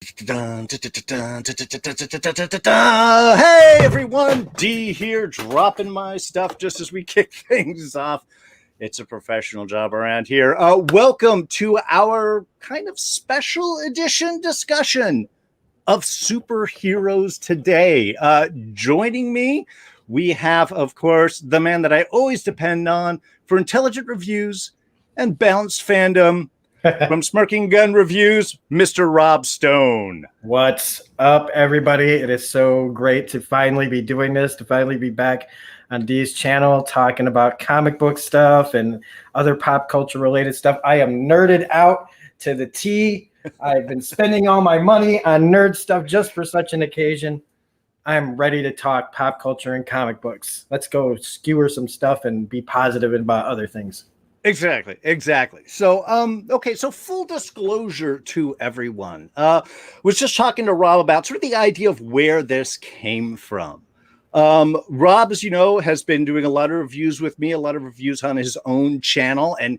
Hey everyone, D here, dropping my stuff just as we kick things off. It's a professional job around here. Welcome to our kind of special edition discussion of superheroes today. Joining me, we have, of course, the man that I always depend on for intelligent reviews and balanced fandom. From Smirking Gun Reviews, Mr. Rob Stone. What's up, everybody? It is so great to finally be doing this, to finally be back on Dee's channel talking about comic book stuff and other pop culture related stuff. I am nerded out to the T. I've been spending all my money on nerd stuff just for such an occasion. I'm ready to talk pop culture and comic books. Let's go skewer some stuff and be positive about other things. Exactly. So, okay. So full disclosure to everyone, was just talking to Rob about sort of the idea of where this came from. Rob, as you know, has been doing a lot of reviews with me, a lot of reviews on his own channel, and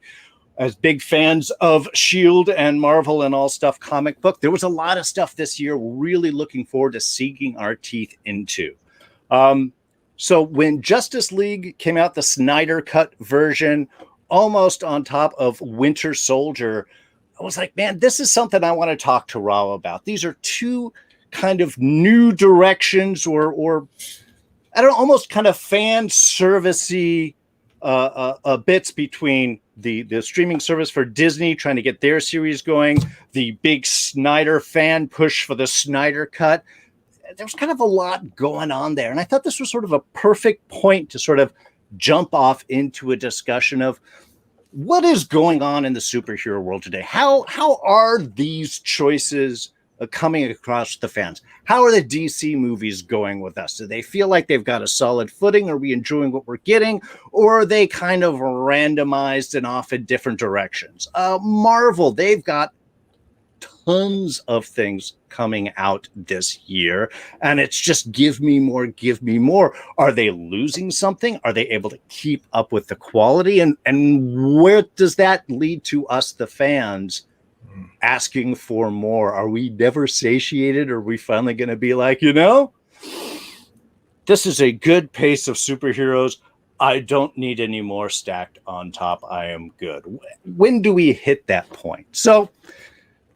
as big fans of S.H.I.E.L.D. and Marvel and all stuff comic book, there was a lot of stuff this year we're really looking forward to sinking our teeth into. So when Justice League came out, the Snyder Cut version, almost on top of Winter Soldier, I was like, man, this is something I want to talk to Rob about. These are two kind of new directions or I don't know, almost kind of fan servicey bits between the streaming service for Disney trying to get their series going, the big Snyder fan push for the Snyder Cut. There's kind of a lot going on there. And I thought this was sort of a perfect point to sort of jump off into a discussion of what is going on in the superhero world today. How are these choices coming across the fans? How are the DC movies going with us? Do they feel like they've got a solid footing? Are we enjoying what we're getting? Or are they kind of randomized and off in different directions? Marvel, they've got tons of things coming out this year, and it's just give me more. Are they losing something? Are they able to keep up with the quality? And where does that lead to us, the fans, asking for more? Are we never satiated? Are we finally going to be like, you know, this is a good pace of superheroes. I don't need any more stacked on top. I am good. When do we hit that point? So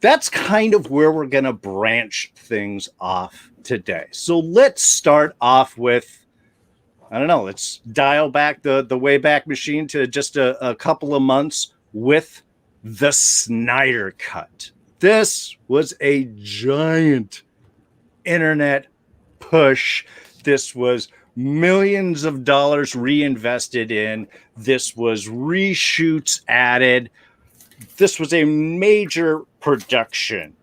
that's kind of where we're going to branch things off today. So let's start off with, I don't know, let's dial back the Wayback Machine to just a couple of months with the Snyder Cut. This was a giant internet push. This was millions of dollars reinvested in. This was reshoots added. This was a major production.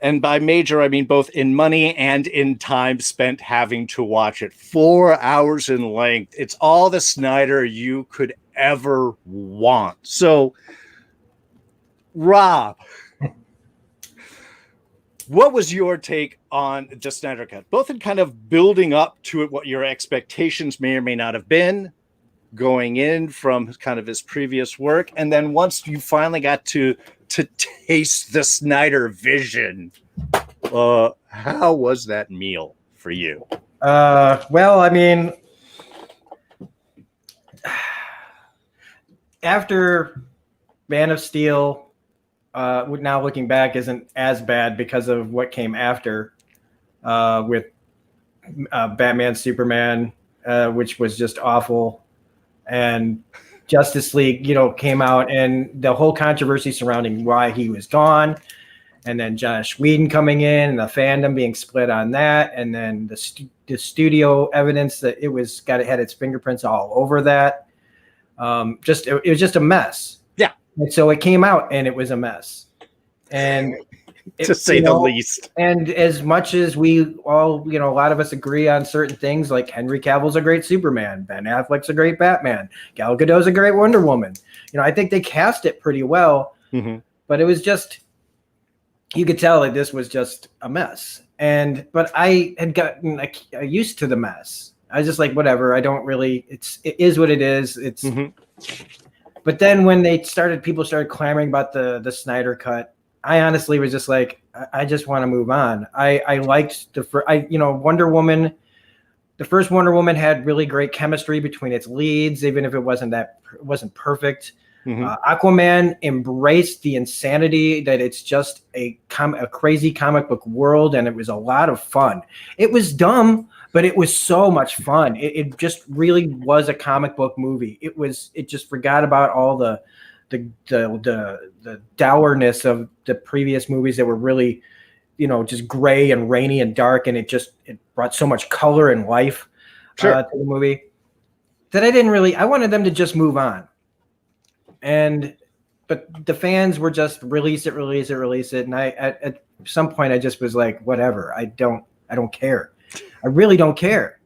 And by major, I mean both in money and in time spent having to watch it. 4 hours in length. It's all the Snyder you could ever want. So, Rob, what was your take on the Snyder Cut? Both in kind of building up to it, what your expectations may or may not have been going in from kind of his previous work, and then once you finally got to taste the Snyder vision, how was that meal for you? Well, I mean, after Man of Steel, now looking back, isn't as bad because of what came after with Batman, Superman, which was just awful. And Justice League, came out, and the whole controversy surrounding why he was gone, and then Josh Whedon coming in, and the fandom being split on that, and then the studio evidence that it had its fingerprints all over that. It was just a mess. Yeah. And so it came out, and it was a mess, and to say the least. And as much as we all, a lot of us agree on certain things, like Henry Cavill's a great Superman, Ben Affleck's a great Batman, Gal Gadot's a great Wonder Woman. I think they cast it pretty well, but it was just, you could tell that this was just a mess. But I had gotten used to the mess. I was just like, whatever. I don't really. It is what it is. It's. But then when people started clamoring about the Snyder Cut, I honestly was just like, I just want to move on. I liked Wonder Woman. The first Wonder Woman had really great chemistry between its leads, even if it wasn't perfect. Aquaman embraced the insanity that it's just a crazy comic book world, and it was a lot of fun. It was dumb, but it was so much fun. It just really was a comic book movie. It just forgot about all the dourness of the previous movies that were really, just gray and rainy and dark, and it brought so much color and life to the movie that I wanted them to just move on. But the fans were just release it. And at some point I just was like, whatever, I don't care. I really don't care.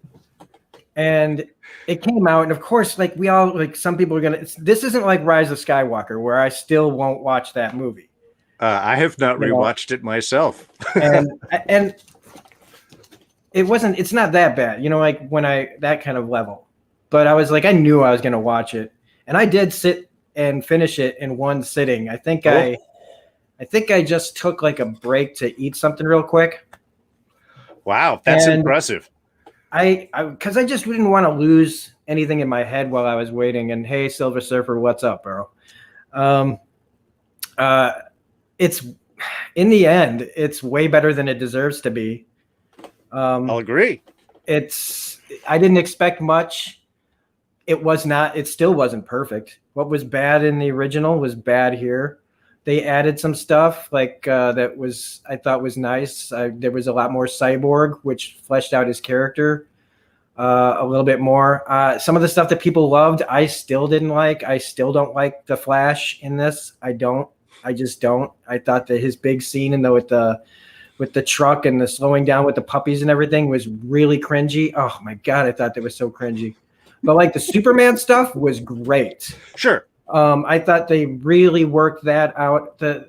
And it came out, and of course, like we all, like some people are this isn't like Rise of Skywalker where I still won't watch that movie. I have not rewatched it myself. and it's not that bad, like that kind of level. But I was like, I knew I was going to watch it, and I did sit and finish it in one sitting. I think I just took like a break to eat something real quick. Wow, that's impressive. Because I just didn't want to lose anything in my head while I was waiting. And hey, Silver Surfer, what's up, bro? It's in the end, it's way better than it deserves to be. I'll agree. I didn't expect much. It still wasn't perfect. What was bad in the original was bad here. They added some stuff like I thought was nice. There was a lot more Cyborg, which fleshed out his character a little bit more. Some of the stuff that people loved, I still didn't like. I still don't like the Flash in this. I just don't. I thought that his big scene with the truck and the slowing down with the puppies and everything was really cringy. Oh my God, I thought that was so cringy. But like the Superman stuff was great. Sure. I thought they really worked that out. The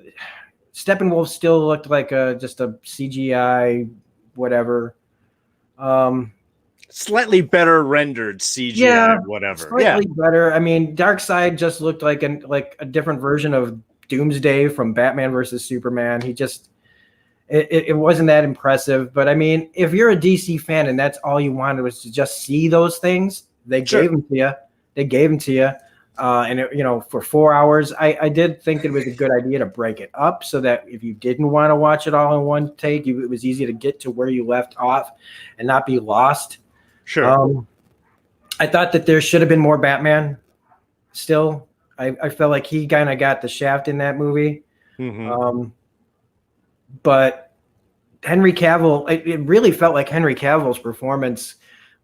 Steppenwolf still looked like just a CGI whatever. Slightly better rendered CGI, whatever. Slightly better. I mean, Darkseid just looked like a different version of Doomsday from Batman versus Superman. It wasn't that impressive. But I mean, if you're a DC fan and that's all you wanted was to just see those things, they gave them to you. They gave them to you. And for 4 hours, I did think it was a good idea to break it up so that if you didn't want to watch it all in one take, it was easy to get to where you left off and not be lost. Sure. I thought that there should have been more Batman still. I felt like he kind of got the shaft in that movie. Mm-hmm. But Henry Cavill, it really felt like Henry Cavill's performance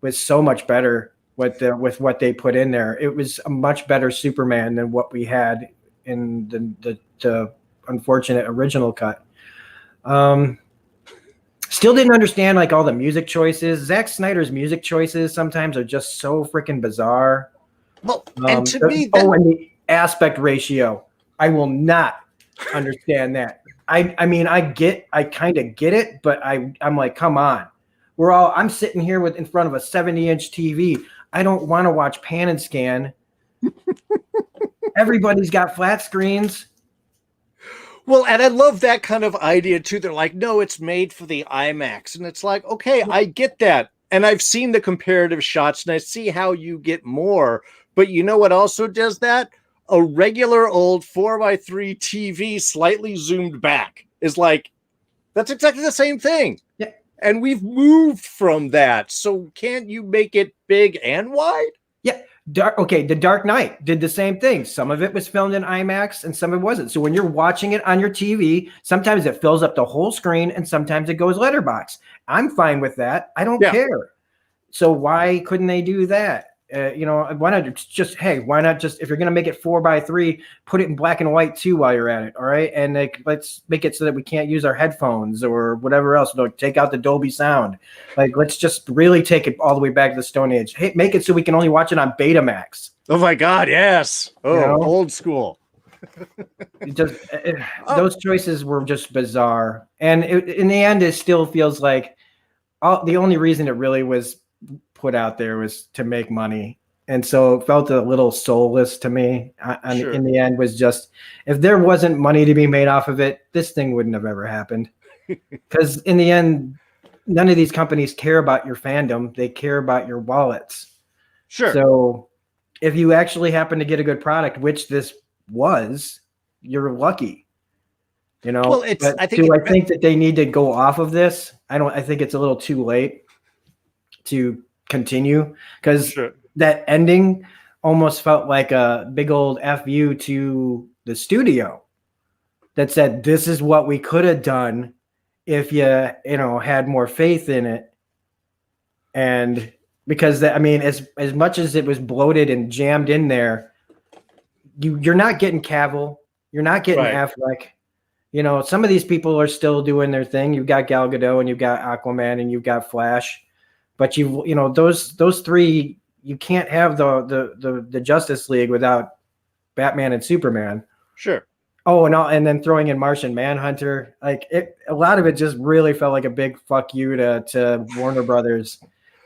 was so much better with what they put in there. It was a much better Superman than what we had in the unfortunate original cut. Still didn't understand like all the music choices. Zack Snyder's music choices sometimes are just so freaking bizarre. Well, and to me, and the aspect ratio, I will not understand that. I mean, I kind of get it, but I'm like, come on. I'm sitting here in front of a 70-inch TV. I don't want to watch pan and scan. Everybody's got flat screens. Well, and I love that kind of idea too. They're like, no, it's made for the IMAX. And it's like, okay, I get that. And I've seen the comparative shots and I see how you get more. But you know what also does that? A regular old 4x3 TV slightly zoomed back is like, that's exactly the same thing. Yeah. And we've moved from that. So can't you make it big and wide? Yeah. The Dark Knight did the same thing. Some of it was filmed in IMAX and some of it wasn't. So when you're watching it on your TV, sometimes it fills up the whole screen and sometimes it goes letterbox. I'm fine with that. I don't care. So why couldn't they do that? Why not just, why not just, if you're going to make it 4x3, put it in black and white too while you're at it. All right. And let's make it so that we can't use our headphones or whatever else. Like, take out the Dolby sound. Like, let's just really take it all the way back to the Stone Age. Hey, make it so we can only watch it on Betamax. Oh my God. Yes. Oh, old school. Those choices were just bizarre. And in the end, it still feels like the only reason it really was put out there was to make money, and so it felt a little soulless to me. Sure. In the end, was just, if there wasn't money to be made off of it, this thing wouldn't have ever happened. Because in the end, none of these companies care about your fandom. They care about your wallets. Sure. So if you actually happen to get a good product, which this was, you're lucky. You know, Well, but I think do I think that they need to go off of this? I think it's a little too late to continue, because sure. that ending almost felt like a big old FU to the studio that said, this is what we could have done if you had more faith in it. And because that, I mean, as much as it was bloated and jammed in there, you're not getting Cavill, you're not getting Right. Affleck. You know, some of these people are still doing their thing. You've got Gal Gadot and you've got Aquaman and you've got Flash, but those three, you can't have the Justice League without Batman and Superman. Sure. Oh, and then throwing in Martian Manhunter, like a lot of it just really felt like a big fuck you to Warner Brothers.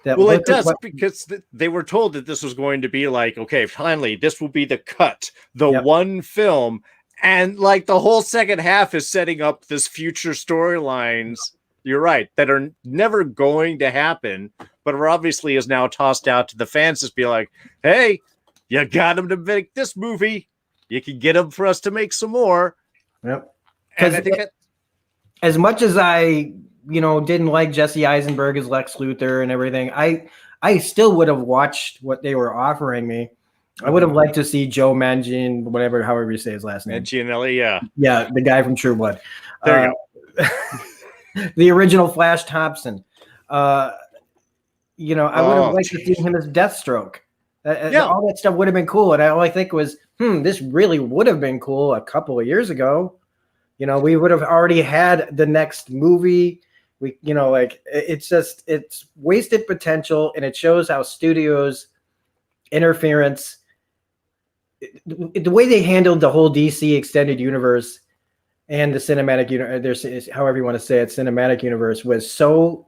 Well, it does, because they were told that this was going to be like, okay, finally, this will be the cut, one film. And like the whole second half is setting up this future storylines, you're right, that are never going to happen, but are obviously is now tossed out to the fans to be like, hey, you got them to make this movie. You can get them for us to make some more. Yep. And I think as much as I didn't like Jesse Eisenberg as Lex Luthor and everything, I still would have watched what they were offering me. I would have liked to see Joe Manchin, however you say his last name. Manganiello, yeah. Yeah, the guy from True Blood. There you go. The original Flash Thompson. I would have liked to see him as Deathstroke. All that stuff would have been cool. And all I think was, this really would have been cool a couple of years ago. We would have already had the next movie. It's wasted potential, and it shows how studios interference, the way they handled the whole DC extended universe and the cinematic universe, however you want to say it, cinematic universe, was so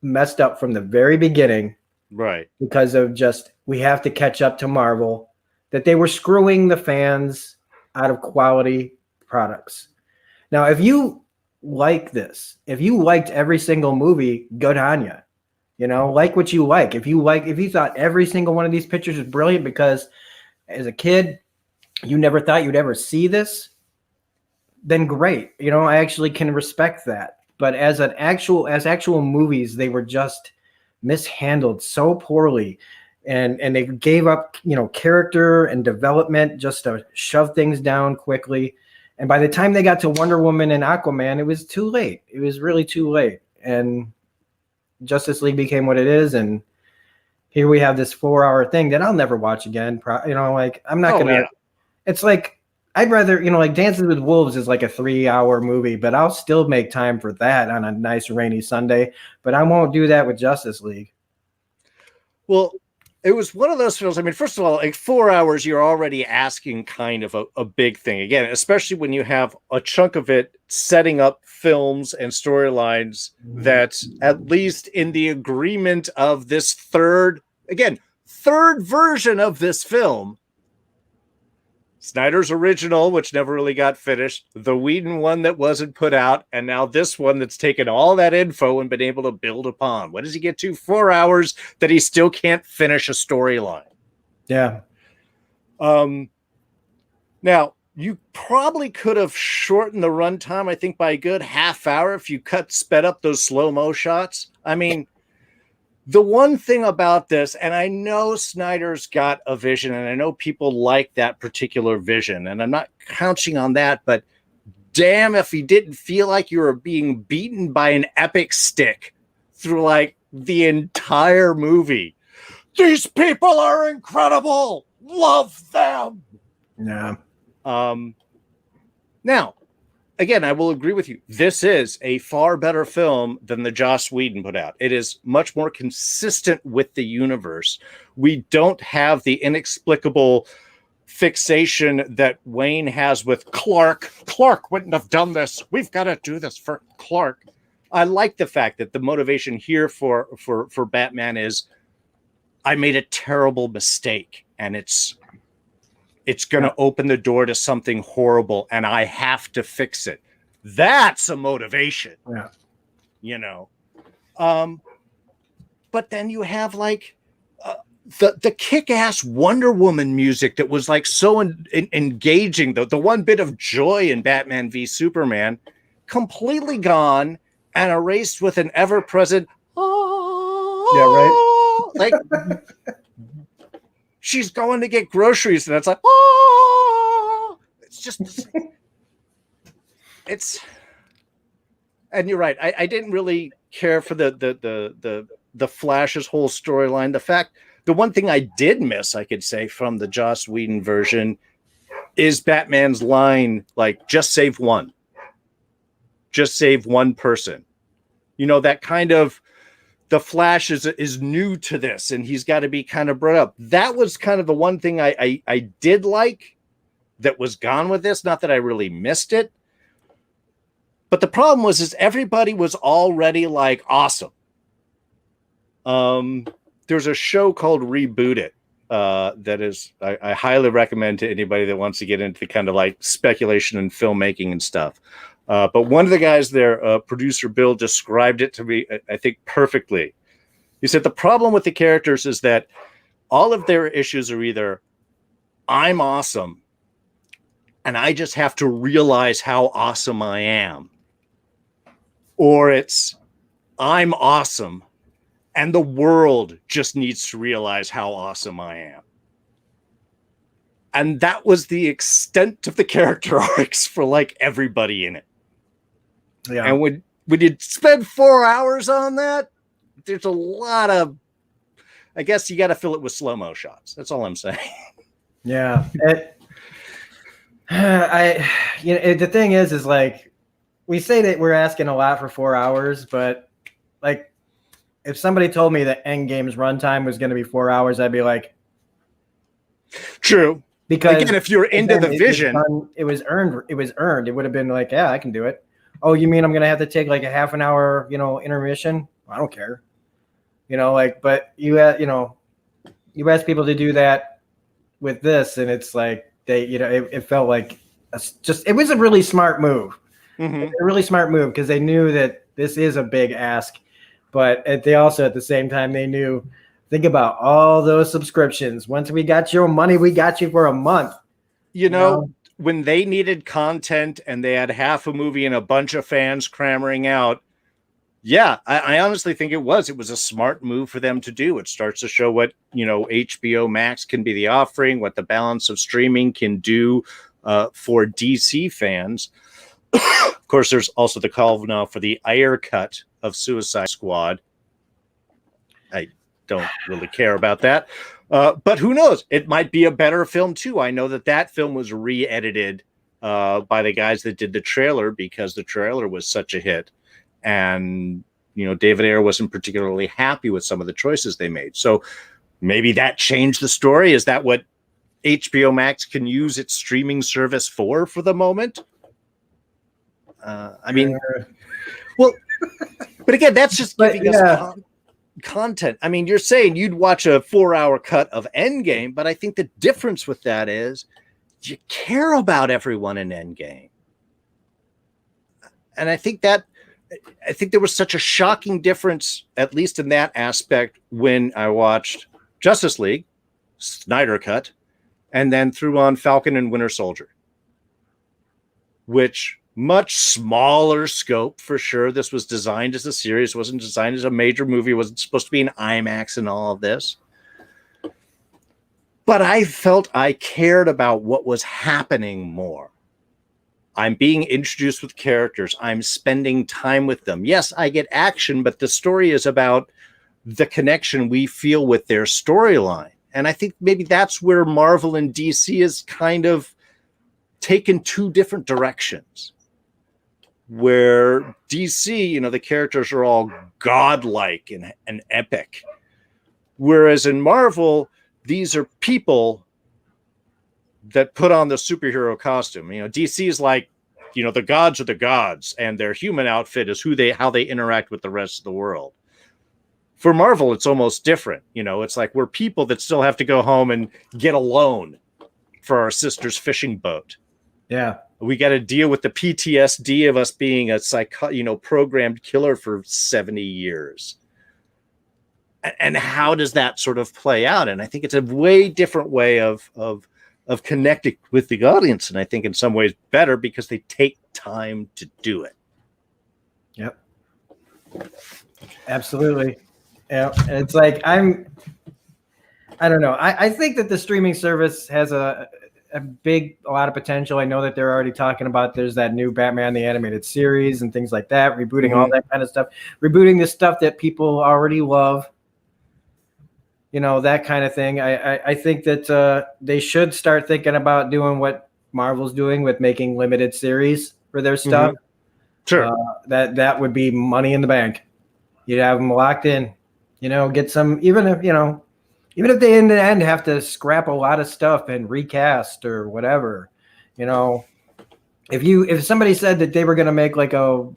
messed up from the very beginning. Right. Because of we have to catch up to Marvel, that they were screwing the fans out of quality products. Now, if you like this, if you liked every single movie, good on you. Like what you like. If you thought every single one of these pictures was brilliant because as a kid, you never thought you'd ever see this, then great. I actually can respect that. But as actual movies, they were just mishandled so poorly. And they gave up, character and development just to shove things down quickly. And by the time they got to Wonder Woman and Aquaman, it was too late. It was really too late. And Justice League became what it is. And here we have this 4-hour thing that I'll never watch again. I'm not going to. It's like, I'd rather, like Dances with Wolves is like a 3-hour movie, but I'll still make time for that on a nice rainy Sunday. But I won't do that with Justice League. Well, it was one of those films. I mean, first of all, like 4 hours, you're already asking kind of a big thing. Again, especially when you have a chunk of it setting up films and storylines that, at least in the agreement of this third version of this film, Snyder's original, which never really got finished, the Whedon one that wasn't put out, and now this one that's taken all that info and been able to build upon. What does he get to? 4 hours that he still can't finish a storyline. Yeah. Now, you probably could have shortened the runtime, I think, by a good half hour if you sped up those slow-mo shots. I mean, the one thing about this, and I know Snyder's got a vision, and I know people like that particular vision, and I'm not counting on that, but damn if he didn't feel like you were being beaten by an epic stick through like the entire movie. These people are incredible. Love them. Yeah. Now, again, I will agree with you. This is a far better film than the Joss Whedon put out. It is much more consistent with the universe. We don't have the inexplicable fixation that Wayne has with Clark. Clark wouldn't have done this. We've got to do this for Clark. I like the fact that the motivation here for Batman is, I made a terrible mistake, and it's going to open the door to something horrible, and I have to fix it. That's a motivation. Yeah. You know. But then you have like the kick-ass Wonder Woman music that was like so engaging. The one bit of joy in Batman v Superman, completely gone and erased with an ever-present. Yeah, right. Like she's going to get groceries, and it's like, oh, it's just, it's. And you're right. I didn't really care for the Flash's whole storyline. The one thing I did miss, I could say, from the Joss Whedon version is Batman's line, like, just save one person. You know, that kind of, the Flash is new to this, and he's got to be kind of brought up. That was kind of the one thing I did like that was gone with this. Not that I really missed it. But the problem is everybody was already like awesome. There's a show called Reboot It that is I highly recommend to anybody that wants to get into kind of like speculation and filmmaking and stuff. But one of the guys there, producer Bill, described it to me, I think, perfectly. He said the problem with the characters is that all of their issues are either I'm awesome and I just have to realize how awesome I am, or it's I'm awesome and the world just needs to realize how awesome I am. And that was the extent of the character arcs for like everybody in it. Yeah. And when you spend 4 hours on that, there's a lot of, I guess you got to fill it with slow-mo shots. That's all I'm saying. Yeah. The thing is like, we say that we're asking a lot for 4 hours, but like, if somebody told me that Endgame's runtime was going to be 4 hours, I'd be like, true. Because again, if you're into the vision, it was earned. It would have been like, yeah, I can do it. Oh, you mean I'm going to have to take like a half an hour, intermission? I don't care. But you ask people to do that with this, and it's like it felt like it was a really smart move. Mm-hmm. A really smart move because they knew that this is a big ask, but they also at the same time they knew, think about all those subscriptions. Once we got your money, we got you for a month. When they needed content and they had half a movie and a bunch of fans clamoring out, yeah, I honestly think it was a smart move for them to do. It starts to show what, HBO Max can be the offering, what the balance of streaming can do for DC fans. Of course, there's also the call now for the Ayer cut of Suicide Squad. I don't really care about that. But who knows? It might be a better film, too. I know that film was re-edited by the guys that did the trailer because the trailer was such a hit. And, David Ayer wasn't particularly happy with some of the choices they made. So maybe that changed the story. Is that what HBO Max can use its streaming service for the moment? Well, but again, that's just giving us content. I mean, you're saying you'd watch a 4-hour cut of Endgame, but I think the difference with that is you care about everyone in Endgame. And I think there was such a shocking difference, at least in that aspect, when I watched Justice League, Snyder Cut, and then threw on Falcon and Winter Soldier, which much smaller scope for sure. This was designed as a series, wasn't designed as a major movie. It wasn't supposed to be an IMAX and all of this. But I felt I cared about what was happening more. I'm being introduced with characters. I'm spending time with them. Yes, I get action, but the story is about the connection we feel with their storyline. And I think maybe that's where Marvel and DC is kind of taken two different directions. Where DC, the characters are all godlike and epic. Whereas in Marvel, these are people that put on the superhero costume. DC is like, the gods are the gods, and their human outfit is how they interact with the rest of the world. For Marvel, it's almost different. It's like we're people that still have to go home and get a loan for our sister's fishing boat. Yeah. We got to deal with the PTSD of us being a programmed killer for 70 years. And how does that sort of play out? And I think it's a way different way of connecting with the audience. And I think in some ways better because they take time to do it. Yep. Absolutely. Yeah. It's like, I don't know. I think that the streaming service has a lot of potential. I know that they're already talking about, there's that new Batman the Animated Series and things like that, rebooting all that kind of stuff, rebooting the stuff that people already love, that kind of thing. I think that they should start thinking about doing what Marvel's doing with making limited series for their stuff. Sure. That would be money in the bank. You'd have them locked in, get some, even if they in the end have to scrap a lot of stuff and recast or whatever, if somebody said that they were going to make like a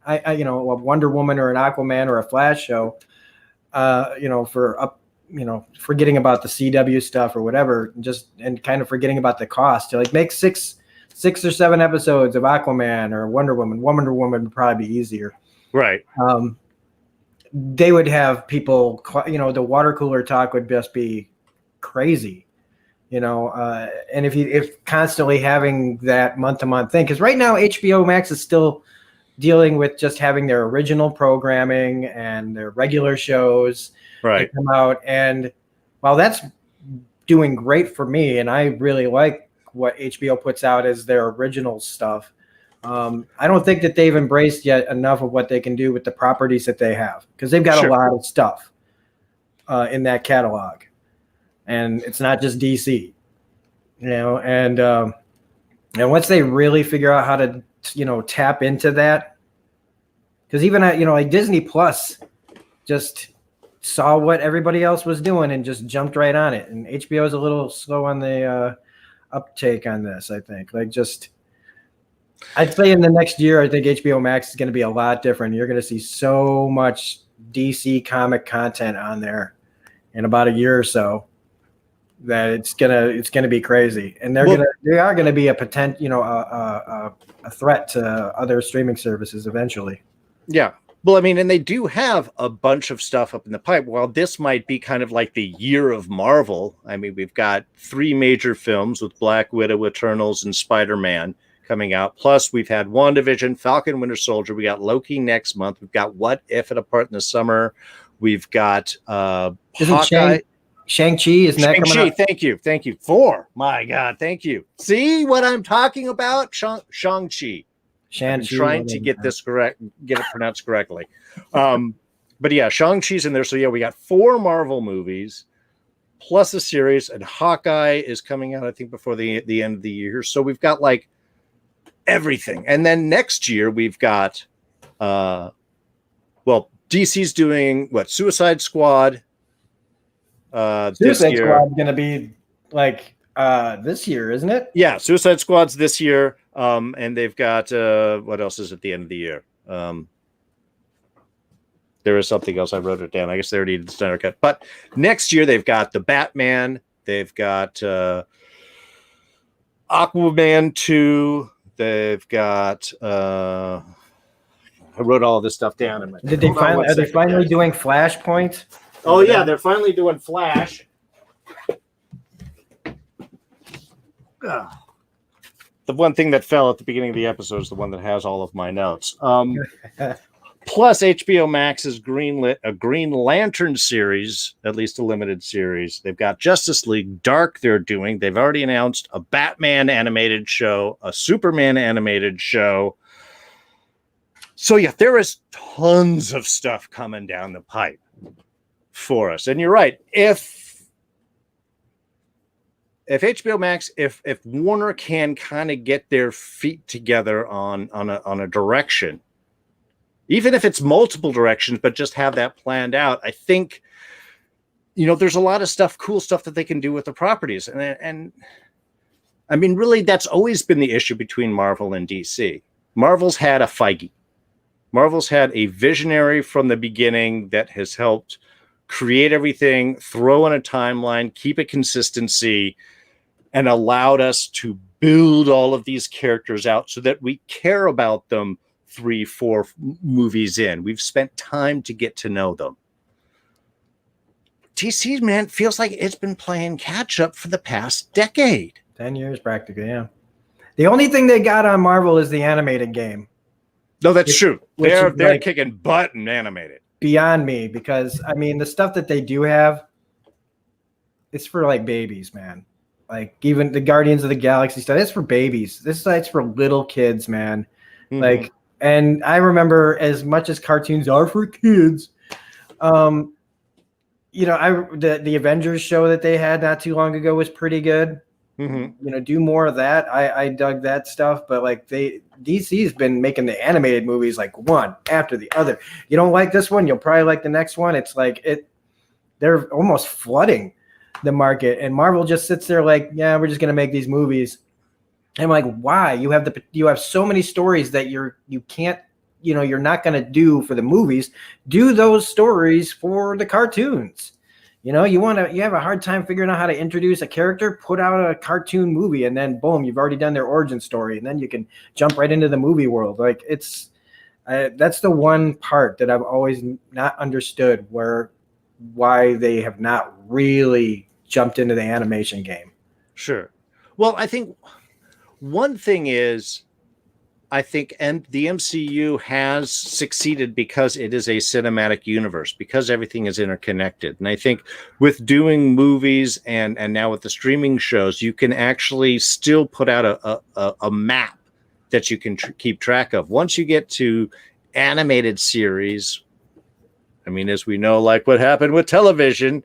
Wonder Woman or an Aquaman or a Flash show, forgetting about the CW stuff or whatever, and kind of forgetting about the cost to like make six or 7 episodes of Aquaman or Wonder Woman. Wonder Woman would probably be easier. Right. They would have people, the water cooler talk would just be crazy, and if constantly having that month-to-month thing, because right now HBO Max is still dealing with just having their original programming and their regular shows right come out. And while that's doing great for me, and I really like what HBO puts out as their original stuff, I don't think that they've embraced yet enough of what they can do with the properties that they have, because they've got a lot of stuff in that catalog, and it's not just DC, and once they really figure out how to, tap into that, because even like Disney Plus just saw what everybody else was doing and just jumped right on it, and HBO is a little slow on the uptake on this. I think I'd say in the next year, I think HBO Max is going to be a lot different. You're going to see so much DC comic content on there in about a year or so that it's gonna be crazy. And they are going to be a threat to other streaming services eventually. Yeah. Well, I mean, and they do have a bunch of stuff up in the pipe. While this might be kind of like the year of Marvel, I mean, we've got 3 major films with Black Widow, Eternals, and Spider-Man coming out. Plus, we've had WandaVision, Falcon, Winter Soldier. We got Loki next month. We've got What If at a part in the summer. We've got Hawkeye. Shang-Chi, isn't that coming out? Thank you. 4. My God, thank you. See what I'm talking about? Shang-Chi. I'm trying to get this correct, get it pronounced correctly. But yeah, Shang-Chi's in there. So yeah, we got 4 Marvel movies plus a series, and Hawkeye is coming out, I think, before the end of the year. So we've got like everything. And then next year we've got DC's doing what? Suicide Squad. Suicide Squad's gonna be like this year, isn't it? Yeah, Suicide Squad's this year. And they've got what else is at the end of the year? There is something else. I wrote it down. I guess they already did the Snyder Cut. But next year they've got the Batman. They've got Aquaman 2. They've got. I wrote all this stuff down. In my Did they finally? Are they finally doing Flashpoint? Oh yeah, they're finally doing Flash. The one thing that fell at the beginning of the episode is the one that has all of my notes. Plus, HBO Max has greenlit a Green Lantern series, at least a limited series. They've got Justice League Dark they're doing. They've already announced a Batman animated show, a Superman animated show. So yeah, there is tons of stuff coming down the pipe for us. And you're right. If HBO Max, if Warner can kind of get their feet together on a direction, even if it's multiple directions, but just have that planned out, I think, there's a lot of cool stuff that they can do with the properties. And I mean, really, that's always been the issue between Marvel and DC. Marvel's had a Feige. Marvel's had a visionary from the beginning that has helped create everything, throw in a timeline, keep a consistency, and allowed us to build all of these characters out so that we care about them 3-4 movies in. We've spent time to get to know them. DC, man, feels like it's been playing catch up for the past decade. 10 years practically, yeah. The only thing they got on Marvel is the animated game. No, that's true. They're like kicking butt and animated. Beyond me, because I mean the stuff that they do have, it's for like babies, man. Like even the Guardians of the Galaxy stuff, it's for babies. This site's for little kids, man. Mm-hmm. Like, and I remember as much as cartoons are for kids, you know, the Avengers show that they had not too long ago was pretty good. Mm-hmm. You know, do more of that. I dug that stuff, but like DC's been making the animated movies like one after the other. You don't like this one, you'll probably like the next one. It's like they're almost flooding the market, and Marvel just sits there like, yeah, we're just gonna make these movies. And I'm like, why? You have so many stories that you can't, you know, you're not gonna do for the movies. Do those stories for the cartoons. You know, you have a hard time figuring out how to introduce a character, put out a cartoon movie, and then boom, you've already done their origin story, and then you can jump right into the movie world. Like that's the one part that I've always not understood why they have not really jumped into the animation game. Sure. Well, I think one thing is, and the MCU has succeeded because it is a cinematic universe, because everything is interconnected. And I think with doing movies and now with the streaming shows, you can actually still put out a map that you can keep track of. Once you get to animated series, I mean, as we know, like what happened with television,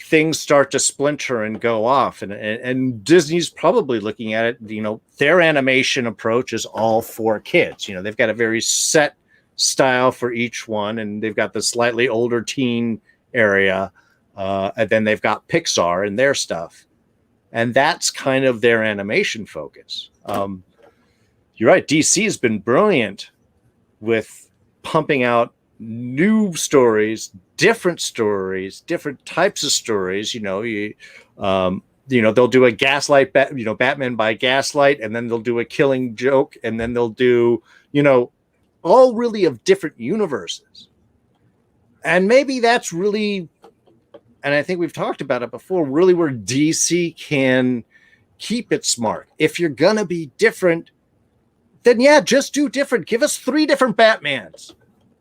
things start to splinter and go off, and Disney's probably looking at it, you know, their animation approach is all for kids. You know, they've got a very set style for each one, and they've got the slightly older teen area, and then they've got Pixar and their stuff, and that's kind of their animation focus. You're right, DC has been brilliant with pumping out new stories, different types of stories. You know, they'll do a Gaslight, Batman by Gaslight, and then they'll do a Killing Joke, and then they'll do, you know, all really of different universes. And maybe that's really, and I think we've talked about it before, really where DC can keep its mark. If you're gonna be different, then yeah, just do different. Give us 3 different Batmans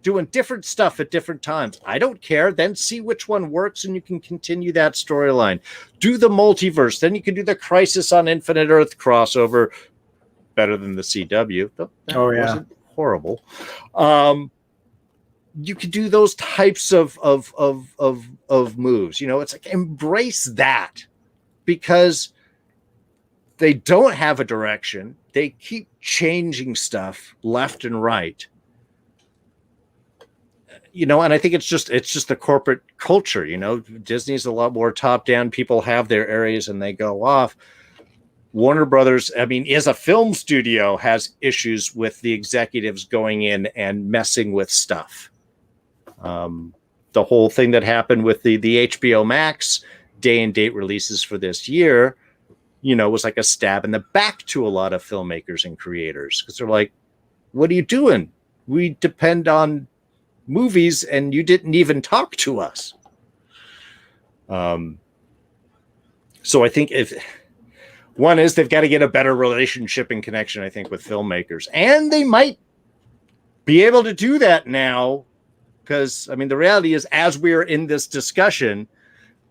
doing different stuff at different times. I don't care. Then see which one works, and you can continue that storyline. Do the multiverse. Then you can do the Crisis on Infinite Earth crossover. Better than the CW. That wasn't horrible. You could do those types of moves. You know, it's like embrace that, because they don't have a direction. They keep changing stuff left and right. You know, and I think it's just the corporate culture. You know, Disney's a lot more top down. People have their areas and they go off. Warner Brothers, I mean, as a film studio, has issues with the executives going in and messing with stuff. The whole thing that happened with the HBO Max day and date releases for this year, you know, was like a stab in the back to a lot of filmmakers and creators, because they're like, what are you doing? We depend on movies and you didn't even talk to us. So I think if one is, they've got to get a better relationship and connection, I think, with filmmakers, and they might be able to do that now, because I mean, the reality is, as we're in this discussion,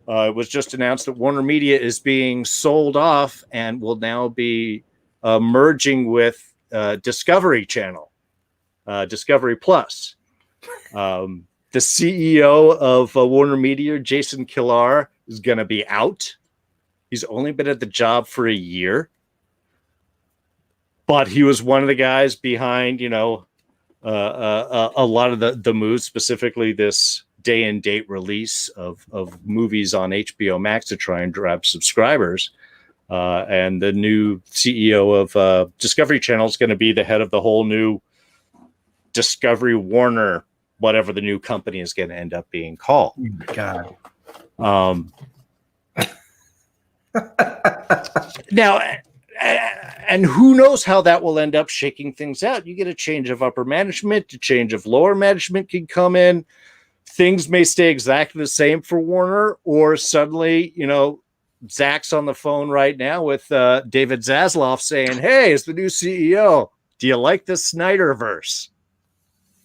it was just announced that Warner Media is being sold off and will now be merging with Discovery Channel, Discovery Plus. The CEO of Warner Media, Jason Kilar, is going to be out. He's only been at the job for a year, but he was one of the guys behind, you know, a lot of the moves, specifically this day and date release of movies on HBO Max to try and grab subscribers. And the new CEO of Discovery Channel is going to be the head of the whole new Discovery Warner, whatever the new company is going to end up being called. God. Now, and who knows how that will end up shaking things out. You get a change of upper management, a change of lower management can come in. Things may stay exactly the same for Warner, or suddenly, Zach's on the phone right now with David Zaslav saying, hey, as the new CEO, do you like the Snyderverse?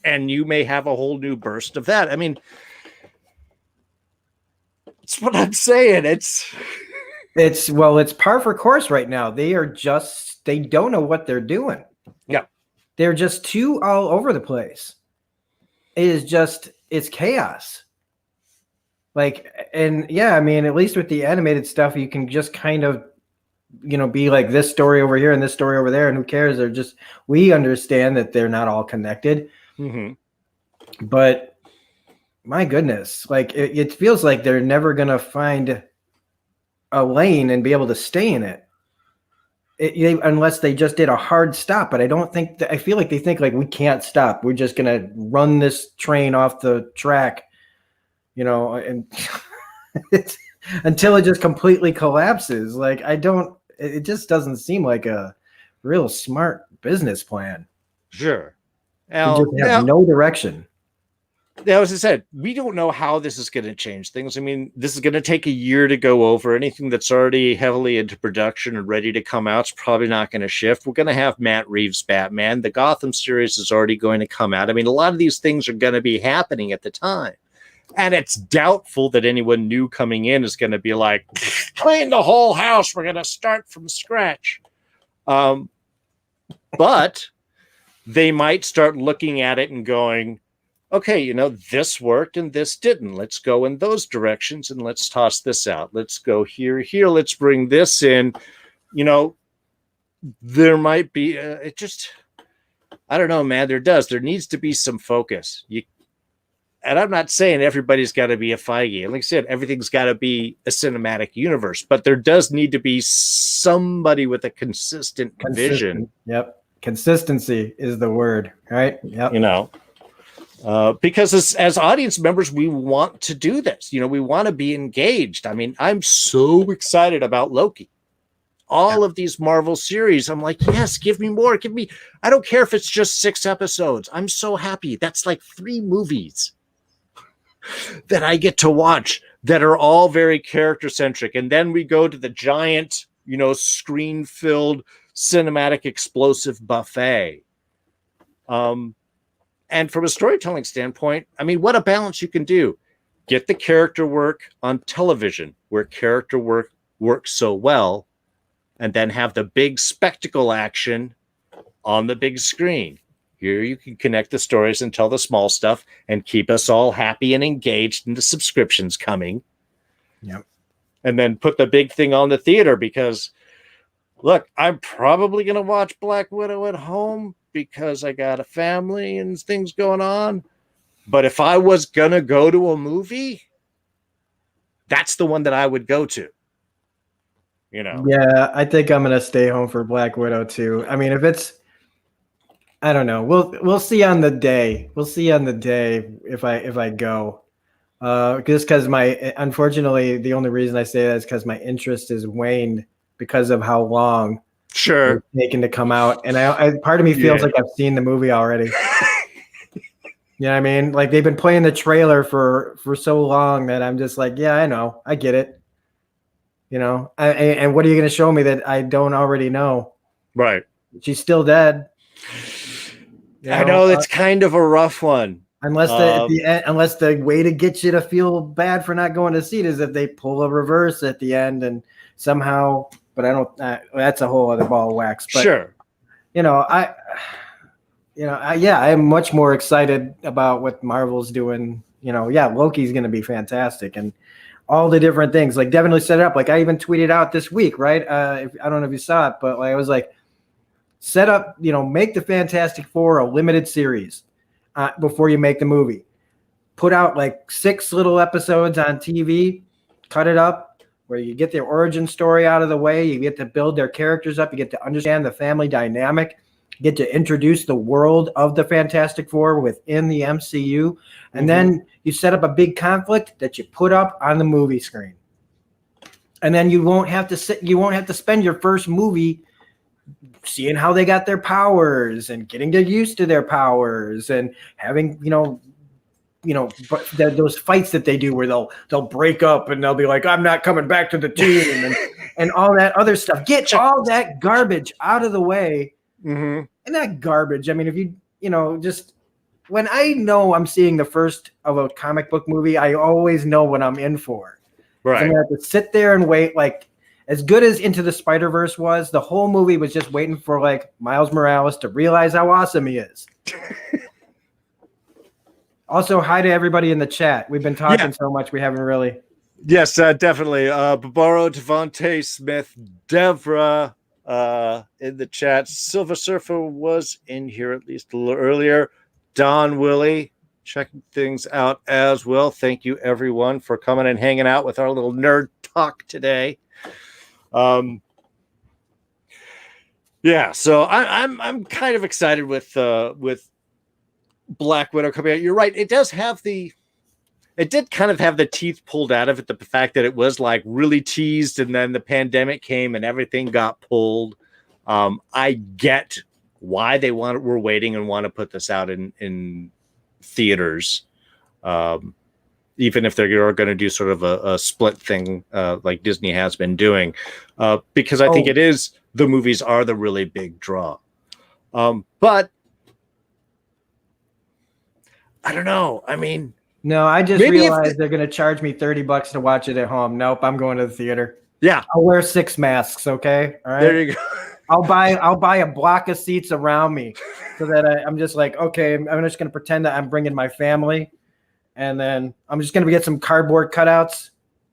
And you may have a whole new burst of that. I mean, that's what I'm saying. It's par for course right now. They don't know what they're doing. Yeah. They're just too all over the place. It's chaos. At least with the animated stuff, you can just kind of, be like this story over here and this story over there, and who cares? We understand that they're not all connected. Mm-hmm. But my goodness, it feels like they're never going to find a lane and be able to stay in it. Unless they just did a hard stop. But I feel like they think like we can't stop. We're just going to run this train off the track, and until it just completely collapses. It just doesn't seem like a real smart business plan. Sure. You just have no direction. As I said, we don't know how this is going to change things. I mean, this is going to take a year to go over. Anything that's already heavily into production and ready to come out is probably not going to shift. We're going to have Matt Reeves' Batman. The Gotham series is already going to come out. I mean, a lot of these things are going to be happening at the time. And it's doubtful that anyone new coming in is going to be like, clean the whole house. We're going to start from scratch. But they might start looking at it and going, okay, this worked and this didn't. Let's go in those directions and let's toss this out. Let's go here. Let's bring this in. There might be, I don't know, man. There needs to be some focus. And I'm not saying everybody's got to be a Feige. Like I said, everything's got to be a cinematic universe, but there does need to be somebody with a consistent vision. Yep. Consistency is the word, right? Yep. Because as audience members, we want to do this. We want to be engaged. I mean, I'm so excited about Loki. All of these Marvel series, I'm like, yes, give me more. I don't care if it's just 6 episodes. I'm so happy. That's like 3 movies that I get to watch that are all very character centric. And then we go to the giant, screen filled cinematic explosive buffet. And from a storytelling standpoint, I mean, what a balance you can do. Get the character work on television where character work works so well, and then have the big spectacle action on the big screen. Here you can connect the stories and tell the small stuff and keep us all happy and engaged in the subscriptions coming. Yep. And then put the big thing on the theater because, look, I'm probably going to watch Black Widow at home because I got a family and things going on. But if I was going to go to a movie, that's the one that I would go to. Yeah, I think I'm going to stay home for Black Widow too. I mean, I don't know. We'll see on the day. We'll see on the day if I go. Just because unfortunately, the only reason I say that is because my interest is waned because of how long it's taken to come out. And part of me feels like I've seen the movie already. You know what I mean? Like they've been playing the trailer for so long that I'm just like, yeah, I know. I get it. And what are you going to show me that I don't already know? Right. She's still dead. I know it's kind of a rough one. Unless the way to get you to feel bad for not going to see it is if they pull a reverse at the end and somehow, but I don't. That's a whole other ball of wax. But, sure. I am much more excited about what Marvel's doing. Loki's going to be fantastic and all the different things. Like definitely set it up. Like I even tweeted out this week, right? I don't know if you saw it, but I was like, set up, make the Fantastic Four a limited series before you make the movie. Put out like 6 little episodes on TV, cut it up where you get their origin story out of the way. You get to build their characters up. You get to understand the family dynamic. You get to introduce the world of the Fantastic Four within the MCU. And then you set up a big conflict that you put up on the movie screen. And then you won't have to spend your first movie seeing how they got their powers and getting used to their powers and having, but those fights that they do where they'll break up and they'll be like, I'm not coming back to the team and all that other stuff. Get all that garbage out of the way. Mm-hmm. And that garbage. I mean, if just when I know I'm seeing the first of a comic book movie, I always know what I'm in for. Right. I'm gonna have to sit there and wait. Like, as good as Into the Spider-Verse was, the whole movie was just waiting for like Miles Morales to realize how awesome he is. Also, hi to everybody in the chat. We've been talking so much, we haven't really. Yes, definitely. Barbaro, Devontae, Smith, Devra in the chat. Silver Surfer was in here at least a little earlier. Don Willie checking things out as well. Thank you, everyone, for coming and hanging out with our little nerd talk today. Yeah, so I'm kind of excited with Black Widow coming out. You're right. It did kind of have the teeth pulled out of it. The fact that it was like really teased, and then the pandemic came and everything got pulled. I get why they were waiting and want to put this out in theaters, even if they're going to do sort of a split thing like Disney has been doing, because I think the movies are the really big draw. But I don't know. I mean, no, I just realized they're going to charge me $30 to watch it at home. Nope, I'm going to the theater. Yeah, I'll wear 6 masks. Okay, all right. There you go. I'll buy a block of seats around me so that I'm just like, okay, I'm just going to pretend that I'm bringing my family, and then I'm just going to get some cardboard cutouts.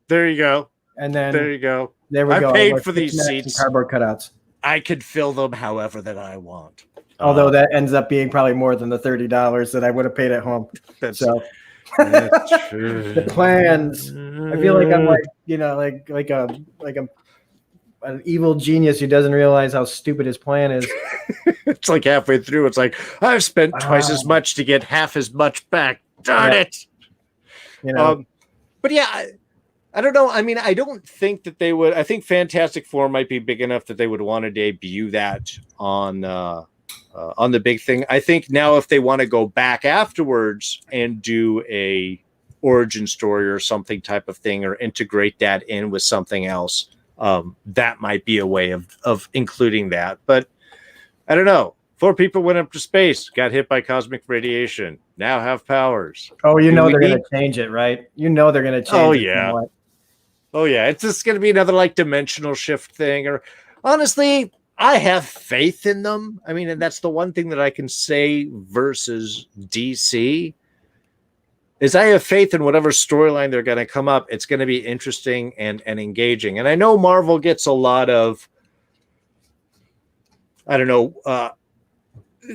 There you go. And then there you go. There we go. I paid for these seats. Cardboard cutouts. I could fill them however that I want. Although that ends up being probably more than the $30 that I would have paid at home. That's true. The plans. I feel like I'm like an evil genius who doesn't realize how stupid his plan is. It's like halfway through. It's like, I've spent twice as much to get half as much back. Darn it. But yeah, I don't know. I mean, I don't think that they would. I think Fantastic Four might be big enough that they would want to debut that on the big thing. I think now if they want to go back afterwards and do a origin story or something type of thing, or integrate that in with something else, that might be a way of including that. But I don't know. 4 people went up to space, got hit by cosmic radiation, now have powers. Oh, they're going to change it, right? They're going to change it. Oh, yeah. Oh, yeah. It's just going to be another like dimensional shift thing. Or honestly, I have faith in them. I mean, and that's the one thing that I can say versus DC is I have faith in whatever storyline they're going to come up. It's going to be interesting and engaging. And I know Marvel gets a lot of,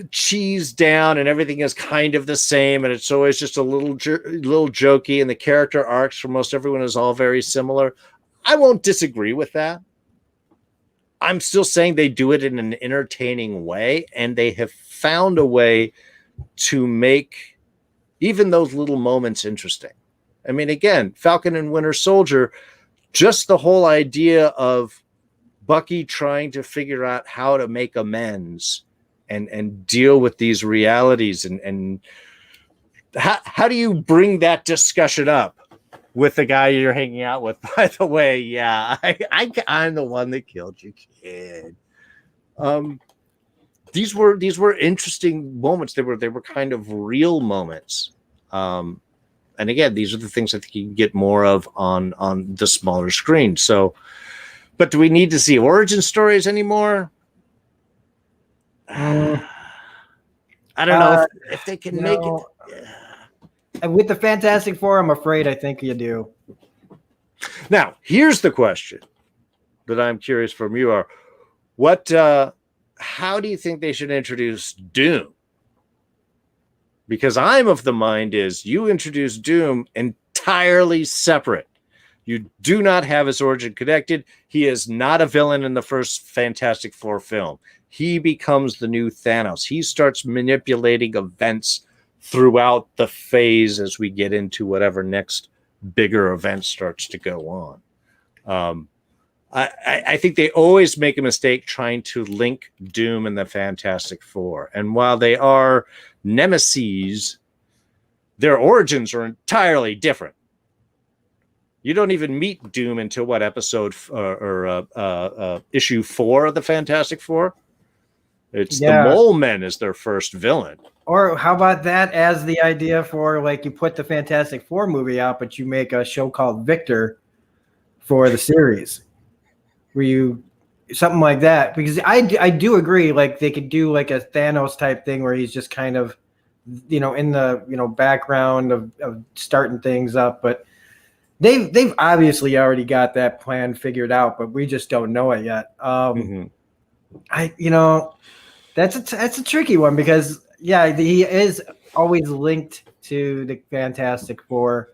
cheese down, and everything is kind of the same, and it's always just a little jokey, and the character arcs for most everyone is all very similar. I won't disagree with that. I'm still saying they do it in an entertaining way, and they have found a way to make even those little moments interesting. I mean, again, Falcon and Winter Soldier, just the whole idea of Bucky trying to figure out how to make amends and deal with these realities, and how do you bring that discussion up with the guy you're hanging out with? By the way, yeah, I'm the one that killed your kid. These were interesting moments. They were kind of real moments. And again, these are the things I think you can get more of on the smaller screen. So, but do we need to see origin stories anymore? I don't know if they can make it. And with the Fantastic Four, I'm afraid I think you do. Now, here's the question that I'm curious from you are, how do you think they should introduce Doom? Because I'm of the mind is you introduce Doom entirely separate. You do not have his origin connected. He is not a villain in the first Fantastic Four film. He becomes the new Thanos. He starts manipulating events throughout the phase as we get into whatever next bigger event starts to go on. I think they always make a mistake trying to link Doom and the Fantastic Four. And while they are nemeses, their origins are entirely different. You don't even meet Doom until what episode issue 4 of the Fantastic Four? It's the Mole Men is their first villain. Or how about that as the idea for, like, you put the Fantastic Four movie out, but you make a show called Victor for the series, where you something like that, because I do agree, like, they could do like a Thanos type thing where he's just kind of, in the background of starting things up, but they've obviously already got that plan figured out, but we just don't know it yet. That's a tricky one, because he is always linked to the Fantastic Four.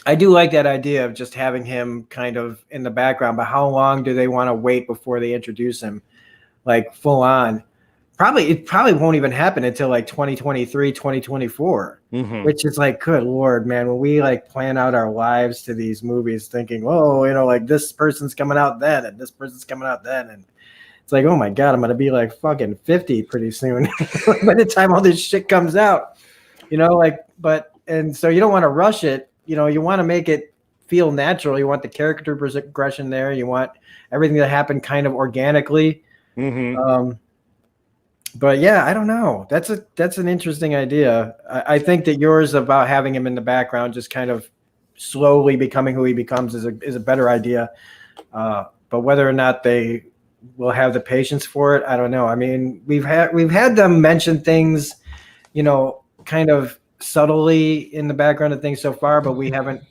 I do like that idea of just having him kind of in the background, but how long do they want to wait before they introduce him, like, full on? It probably won't even happen until like 2023, 2024, which is like, good Lord, man, when we like plan out our lives to these movies thinking, oh, like this person's coming out then and this person's coming out then. And it's like, oh my God, I'm going to be like fucking 50 pretty soon by the time all this shit comes out, and so you don't want to rush it. You want to make it feel natural. You want the character progression there. You want everything to happen kind of organically. But yeah, I don't know. That's an interesting idea. I think that yours about having him in the background, just kind of slowly becoming who he becomes, is a better idea. But whether or not they will have the patience for it, I don't know. I mean, we've had them mention things, kind of subtly in the background of things so far, but we haven't,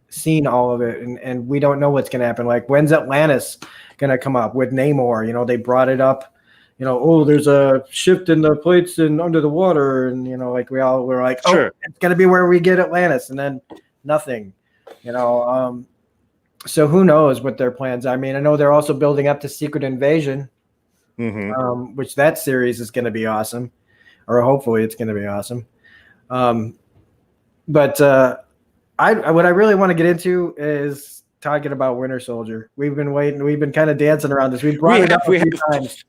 seen all of it, and we don't know what's going to happen. Like, when's Atlantis going to come up with Namor? They brought it up. There's a shift in the plates and under the water, and like we all were like, sure, it's gonna be where we get Atlantis, and then nothing. So who knows what their plans are? I mean, I know they're also building up to Secret Invasion, which that series is going to be awesome, or hopefully it's going to be awesome. But what I really want to get into is talking about Winter Soldier. We've been waiting. We've been kind of dancing around this. We've brought it up a few times.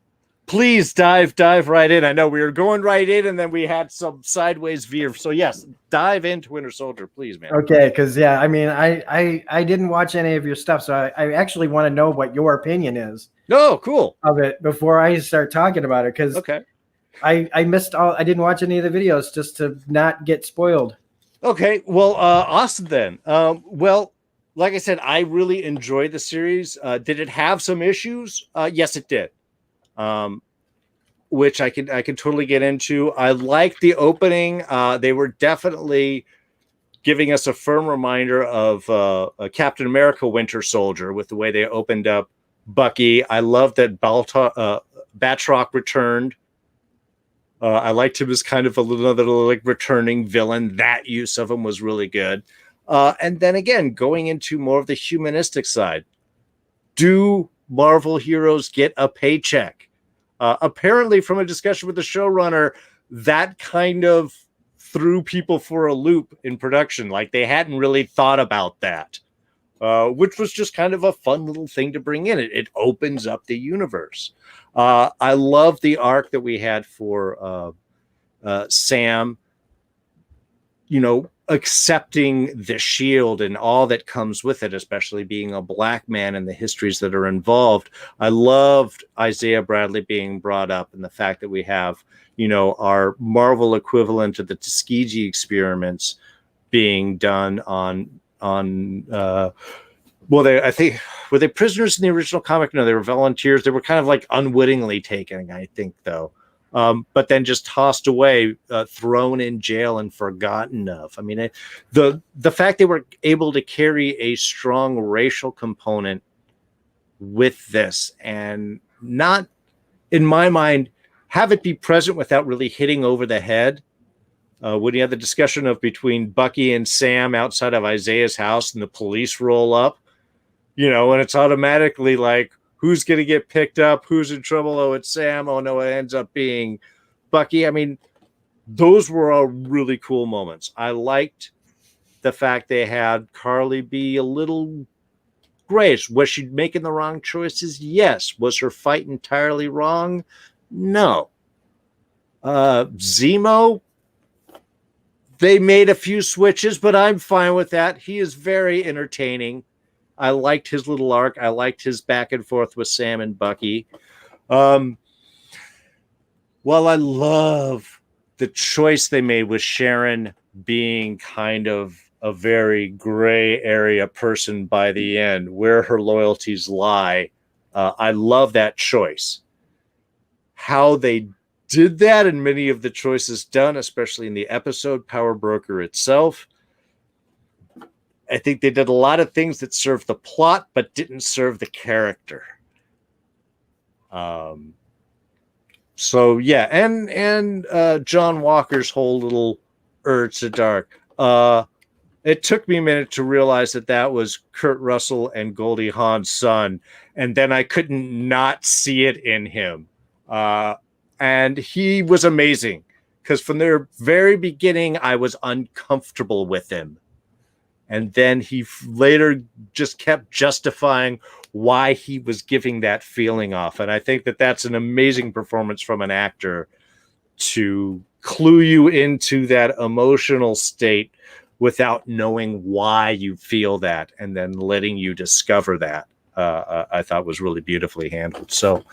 Please dive right in. I know we were going right in, and then we had some sideways veer. So yes, dive into Winter Soldier, please, man. Okay, because I mean, I didn't watch any of your stuff, so I actually want to know what your opinion is. Oh, cool. Of it before I start talking about it, because I missed all. I didn't watch any of the videos just to not get spoiled. Okay, well, awesome then. Well, like I said, I really enjoyed the series. Did it have some issues? Yes, it did. Which I can totally get into. I liked the opening. They were definitely giving us a firm reminder of Captain America Winter Soldier with the way they opened up Bucky. I love that Batroc returned. I liked him as kind of another like returning villain. That use of him was really good. And then again, going into more of the humanistic side. Do Marvel heroes get a paycheck? Apparently, from a discussion with the showrunner, that kind of threw people for a loop in production. Like, they hadn't really thought about that, which was just kind of a fun little thing to bring in. It opens up the universe. I love the arc that we had for Sam, accepting the shield and all that comes with it, especially being a black man and the histories that are involved. I loved Isaiah Bradley being brought up, and the fact that we have, our Marvel equivalent of the Tuskegee experiments being done on I think, were they prisoners in the original comic? No, they were volunteers. They were kind of like unwittingly taken, I think, though. But then just tossed away, thrown in jail and forgotten of. I mean, the fact they were able to carry a strong racial component with this, and not, in my mind, have it be present without really hitting over the head. When you have the discussion of between Bucky and Sam outside of Isaiah's house and the police roll up, and it's automatically like, who's going to get picked up? Who's in trouble? Oh, it's Sam. Oh, no, it ends up being Bucky. I mean, those were all really cool moments. I liked the fact they had Carly be a little grayish. Was she making the wrong choices? Yes. Was her fight entirely wrong? No. Zemo, they made a few switches, but I'm fine with that. He is very entertaining. I liked his little arc. I liked his back and forth with Sam and Bucky. While I love the choice they made with Sharon being kind of a very gray area person by the end, where her loyalties lie, I love that choice. How they did that and many of the choices done, especially in the episode Power Broker itself, I think they did a lot of things that served the plot but didn't serve the character. So yeah, and John Walker's whole little urge to dark. It took me a minute to realize that was Kurt Russell and Goldie Hawn's son, and then I couldn't not see it in him. And he was amazing because from the very beginning, I was uncomfortable with him. And then he later just kept justifying why he was giving that feeling off. And I think that's an amazing performance from an actor to clue you into that emotional state without knowing why you feel that and then letting you discover that. I thought was really beautifully handled. So,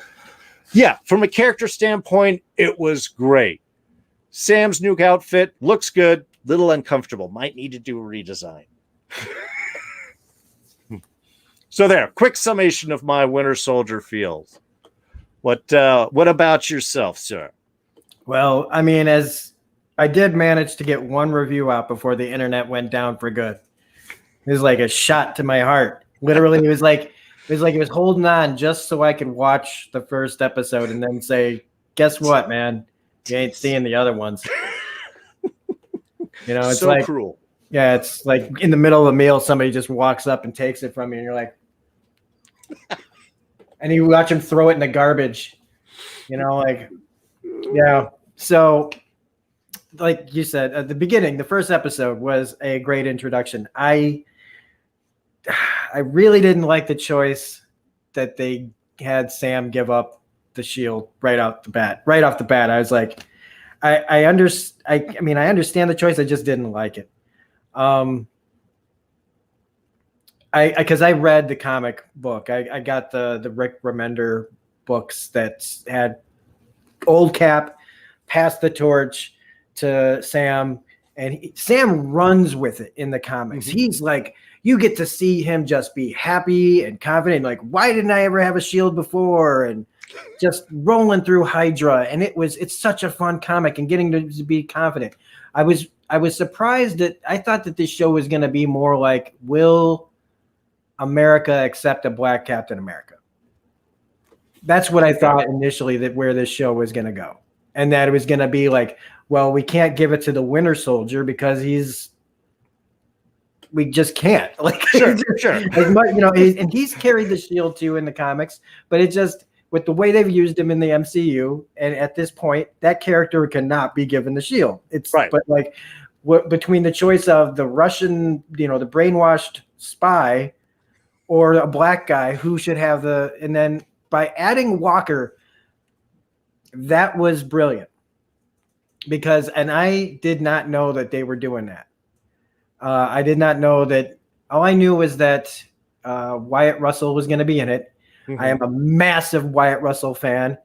yeah, from a character standpoint, it was great. Sam's new outfit looks good, little uncomfortable. Might need to do a redesign. So there, quick summation of my Winter Soldier feels. What about yourself, sir? Well, I mean, as I did manage to get one review out before the internet went down for good. It was like a shot to my heart. Literally, it was like it was holding on just so I could watch the first episode and then say, "Guess what, man? You ain't seeing the other ones." You know, it's so like cruel. Yeah, it's like in the middle of a meal, somebody just walks up and takes it from you, and you're like, and you watch him throw it in the garbage. You know, like, yeah. So, like you said at the beginning, the first episode was a great introduction. I really didn't like the choice that they had Sam give up the shield right off the bat. I was like, I understand the choice. I just didn't like it. Because I read the comic book. I got the Rick Remender books that had old Cap pass the torch to Sam, and Sam runs with it in the comics. Mm-hmm. He's like, you get to see him just be happy and confident. Like, why didn't I ever have a shield before? And just rolling through Hydra. And it's such a fun comic and getting to be confident. I was surprised that I thought that this show was going to be more like, will America accept a black Captain America? That's what I thought initially, that where this show was going to go. And that it was going to be like, well, we can't give it to the Winter Soldier because we just can't. Like, sure. As much, you know, and he's carried the shield too in the comics, but it just, with the way they've used him in the MCU, and at this point, that character cannot be given the shield. It's right. But like, between the choice of the Russian, you know, the brainwashed spy, or a black guy, who should have and then by adding Walker, that was brilliant. Because, and I did not know that they were doing that. I did not know that. All I knew was that Wyatt Russell was going to be in it. Mm-hmm. I am a massive Wyatt Russell fan.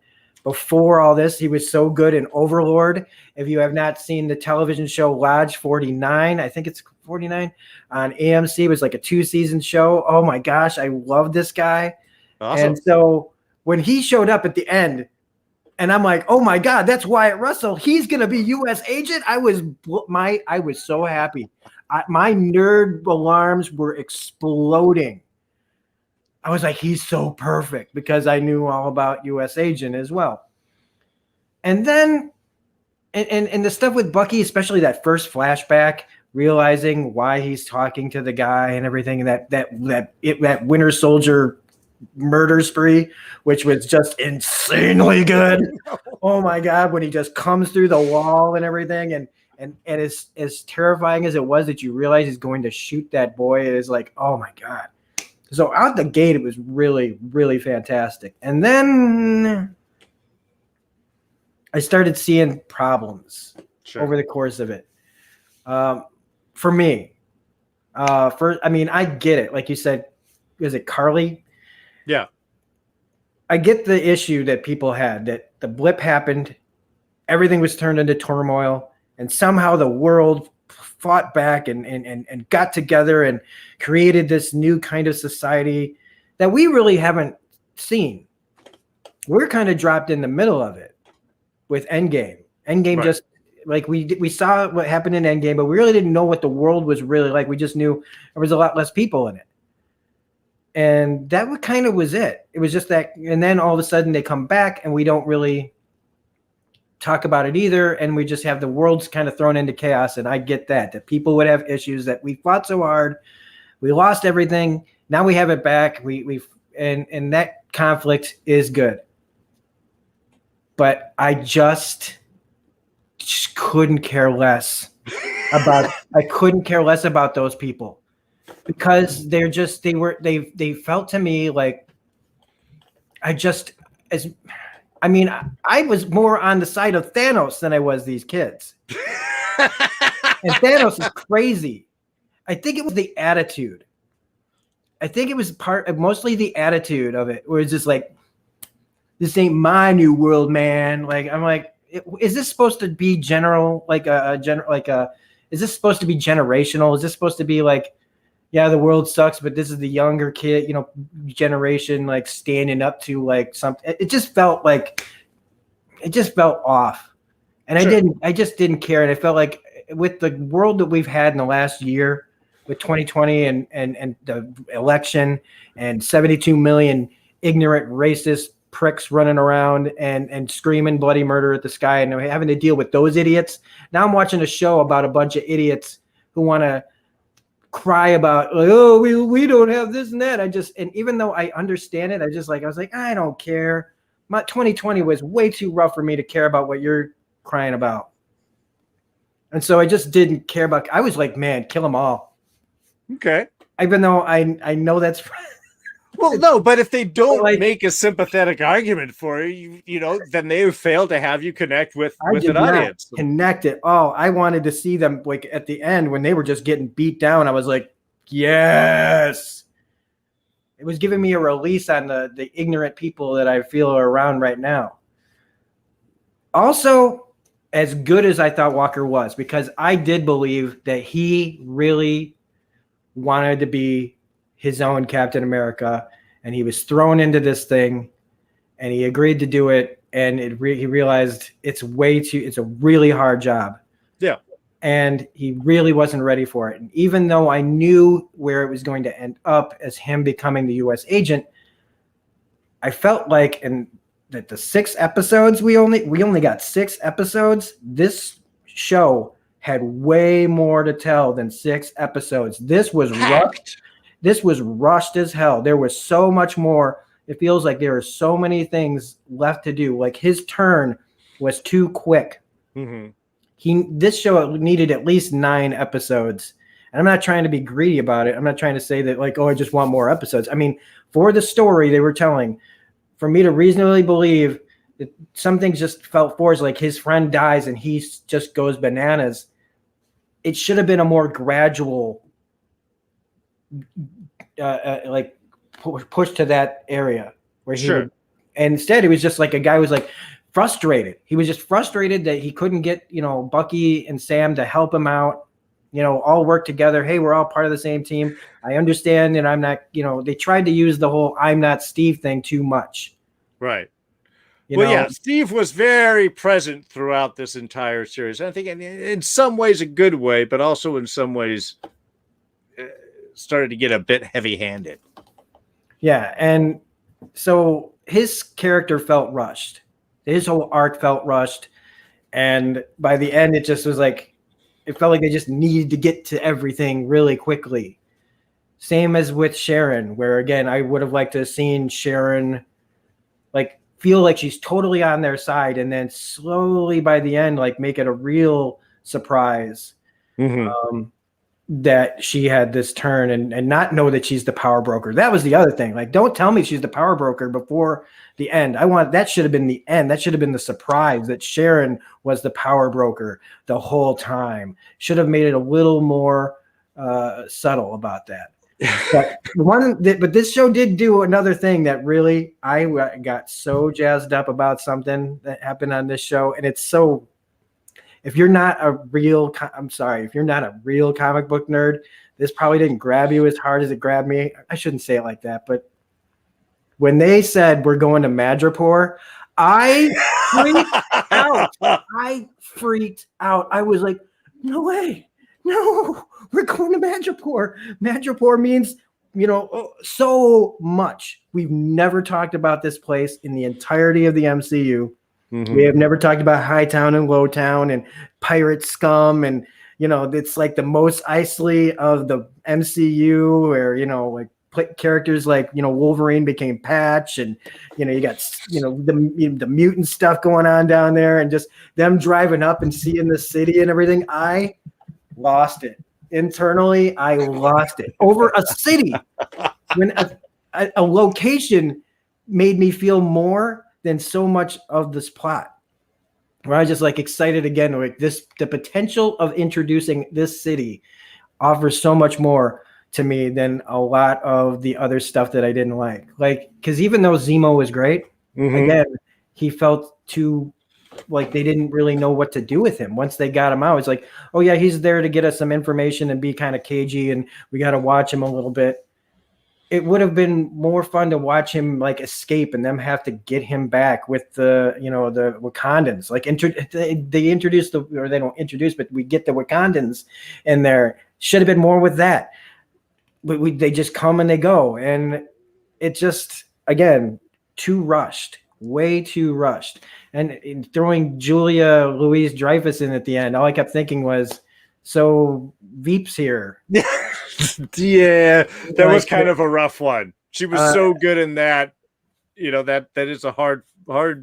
Before all this, he was so good in Overlord. If you have not seen the television show Lodge 49, I think it's 49 on AMC, it was like a 2-season show. Oh my gosh, I love this guy. Awesome. And so when he showed up at the end, and I'm like, oh my God, that's Wyatt Russell. He's going to be U.S. agent. I was so happy. My nerd alarms were exploding. I was like, he's so perfect, because I knew all about U.S. agent as well. And then, and the stuff with Bucky, especially that first flashback, realizing why he's talking to the guy and everything, that Winter Soldier murder spree, which was just insanely good. Oh my God, when he just comes through the wall and everything, and as terrifying as it was that you realize he's going to shoot that boy, it is like, oh my God. So out the gate, it was really, really fantastic. And then I started seeing problems over the course of it. For me, I get it. Like you said, is it Carly? Yeah. I get the issue that people had, that the blip happened, everything was turned into turmoil, and somehow the world fought back and got together and created this new kind of society that we really haven't seen. We're kind of dropped in the middle of it with Endgame. Endgame right. Just like we saw what happened in Endgame, but we really didn't know what the world was really like. We just knew there was a lot less people in it. And that kind of was it. It was just that. And then all of a sudden they come back and we don't really talk about it either. And we just have the world's kind of thrown into chaos. And I get that people would have issues, that we fought so hard. We lost everything. Now we have it back. And that conflict is good. But I just couldn't care less I couldn't care less about those people, because they felt to me like I was more on the side of Thanos than I was these kids. And Thanos is crazy. I think it was the attitude. I think it was mostly the attitude of it, where it's just like, this ain't my new world, man. Like, I'm like, is this supposed to be general? Is this supposed to be generational? Is this supposed to be like, yeah, the world sucks, but this is the younger kid, generation, like standing up to like something. It just felt off. And sure. I just didn't care. And I felt like with the world that we've had in the last year, with 2020 and the election and 72 million ignorant racist pricks running around and screaming bloody murder at the sky, and having to deal with those idiots. Now I'm watching a show about a bunch of idiots who want to cry about, like, oh, we don't have this and that. And even though I understand it, I was like, I don't care. My 2020 was way too rough for me to care about what you're crying about. And so I just didn't care about. I was like, man, kill them all. Okay. Even though I know that's. Well, no, but if they don't make a sympathetic argument for you, then they fail to have you connect with an audience. Connect it. Oh, I wanted to see them like at the end when they were just getting beat down. I was like, yes. It was giving me a release on the ignorant people that I feel are around right now. Also, as good as I thought Walker was, because I did believe that he really wanted to be his own Captain America, and he was thrown into this thing, and he agreed to do it, and he realized it's a really hard job. Yeah. And he really wasn't ready for it. And even though I knew where it was going to end up as him becoming the U.S. agent, I felt like that the 6 episodes, we only got 6 episodes. This show had way more to tell than 6 episodes. This was rushed. This was rushed as hell. There was so much more. It feels like there are so many things left to do. Like, his turn was too quick. Mm-hmm. This show needed at least 9 episodes. And I'm not trying to be greedy about it. I'm not trying to say that like, oh, I just want more episodes. I mean, for the story they were telling, for me to reasonably believe that some things just felt forced, like his friend dies and he just goes bananas. It should have been a more gradual push to that area where he would, and instead it was just like a guy was like frustrated. He was just frustrated that he couldn't get, Bucky and Sam to help him out, all work together. Hey, we're all part of the same team. I understand. And I'm not, they tried to use the whole I'm not Steve thing too much. Right. Yeah, Steve was very present throughout this entire series. I think in some ways a good way, but also in some ways started to get a bit heavy-handed. Yeah, and so his character felt rushed. His whole arc felt rushed, and by the end, it just was like, it felt like they just needed to get to everything really quickly. Same as with Sharon, where again, I would have liked to have seen Sharon like feel like she's totally on their side, and then slowly by the end, like make it a real surprise that she had this turn, and not know that she's the power broker. That was the other thing. Like, don't tell me she's the power broker before the end. That should have been the end. That should have been the surprise that Sharon was the power broker the whole time. Should have made it a little more subtle about that. But this show did do another thing that really I got so jazzed up about something that happened on this show, and it's so. If you're not a real, if you're not a real comic book nerd, this probably didn't grab you as hard as it grabbed me. I shouldn't say it like that, but when they said we're going to Madripoor, I freaked out. I was like, no way, no, we're going to Madripoor. Madripoor means, so much. We've never talked about this place in the entirety of the MCU. We have never talked about Hightown and Lowtown and pirate scum, and it's like the most Eisley of the MCU, where like characters like Wolverine became Patch, and you got the mutant stuff going on down there, and just them driving up and seeing the city and everything. I lost it internally. I lost it over a city when a location made me feel more than so much of this plot, where I was just like excited again. Like the potential of introducing this city offers so much more to me than a lot of the other stuff that I didn't like. Like, because even though Zemo was great, again, he felt too like they didn't really know what to do with him. Once they got him out, it's like, oh yeah, he's there to get us some information and be kind of cagey, and we got to watch him a little bit. It would have been more fun to watch him like escape and them have to get him back with the Wakandans. Like they introduced or they don't introduce, but we get the Wakandans in there. Should have been more with that. But they just come and they go, and it just again too rushed, way too rushed. And throwing Julia Louis-Dreyfus in at the end, all I kept thinking was, so Veep's here. Yeah, that was kind of a rough one. She was so good in that, that is a hard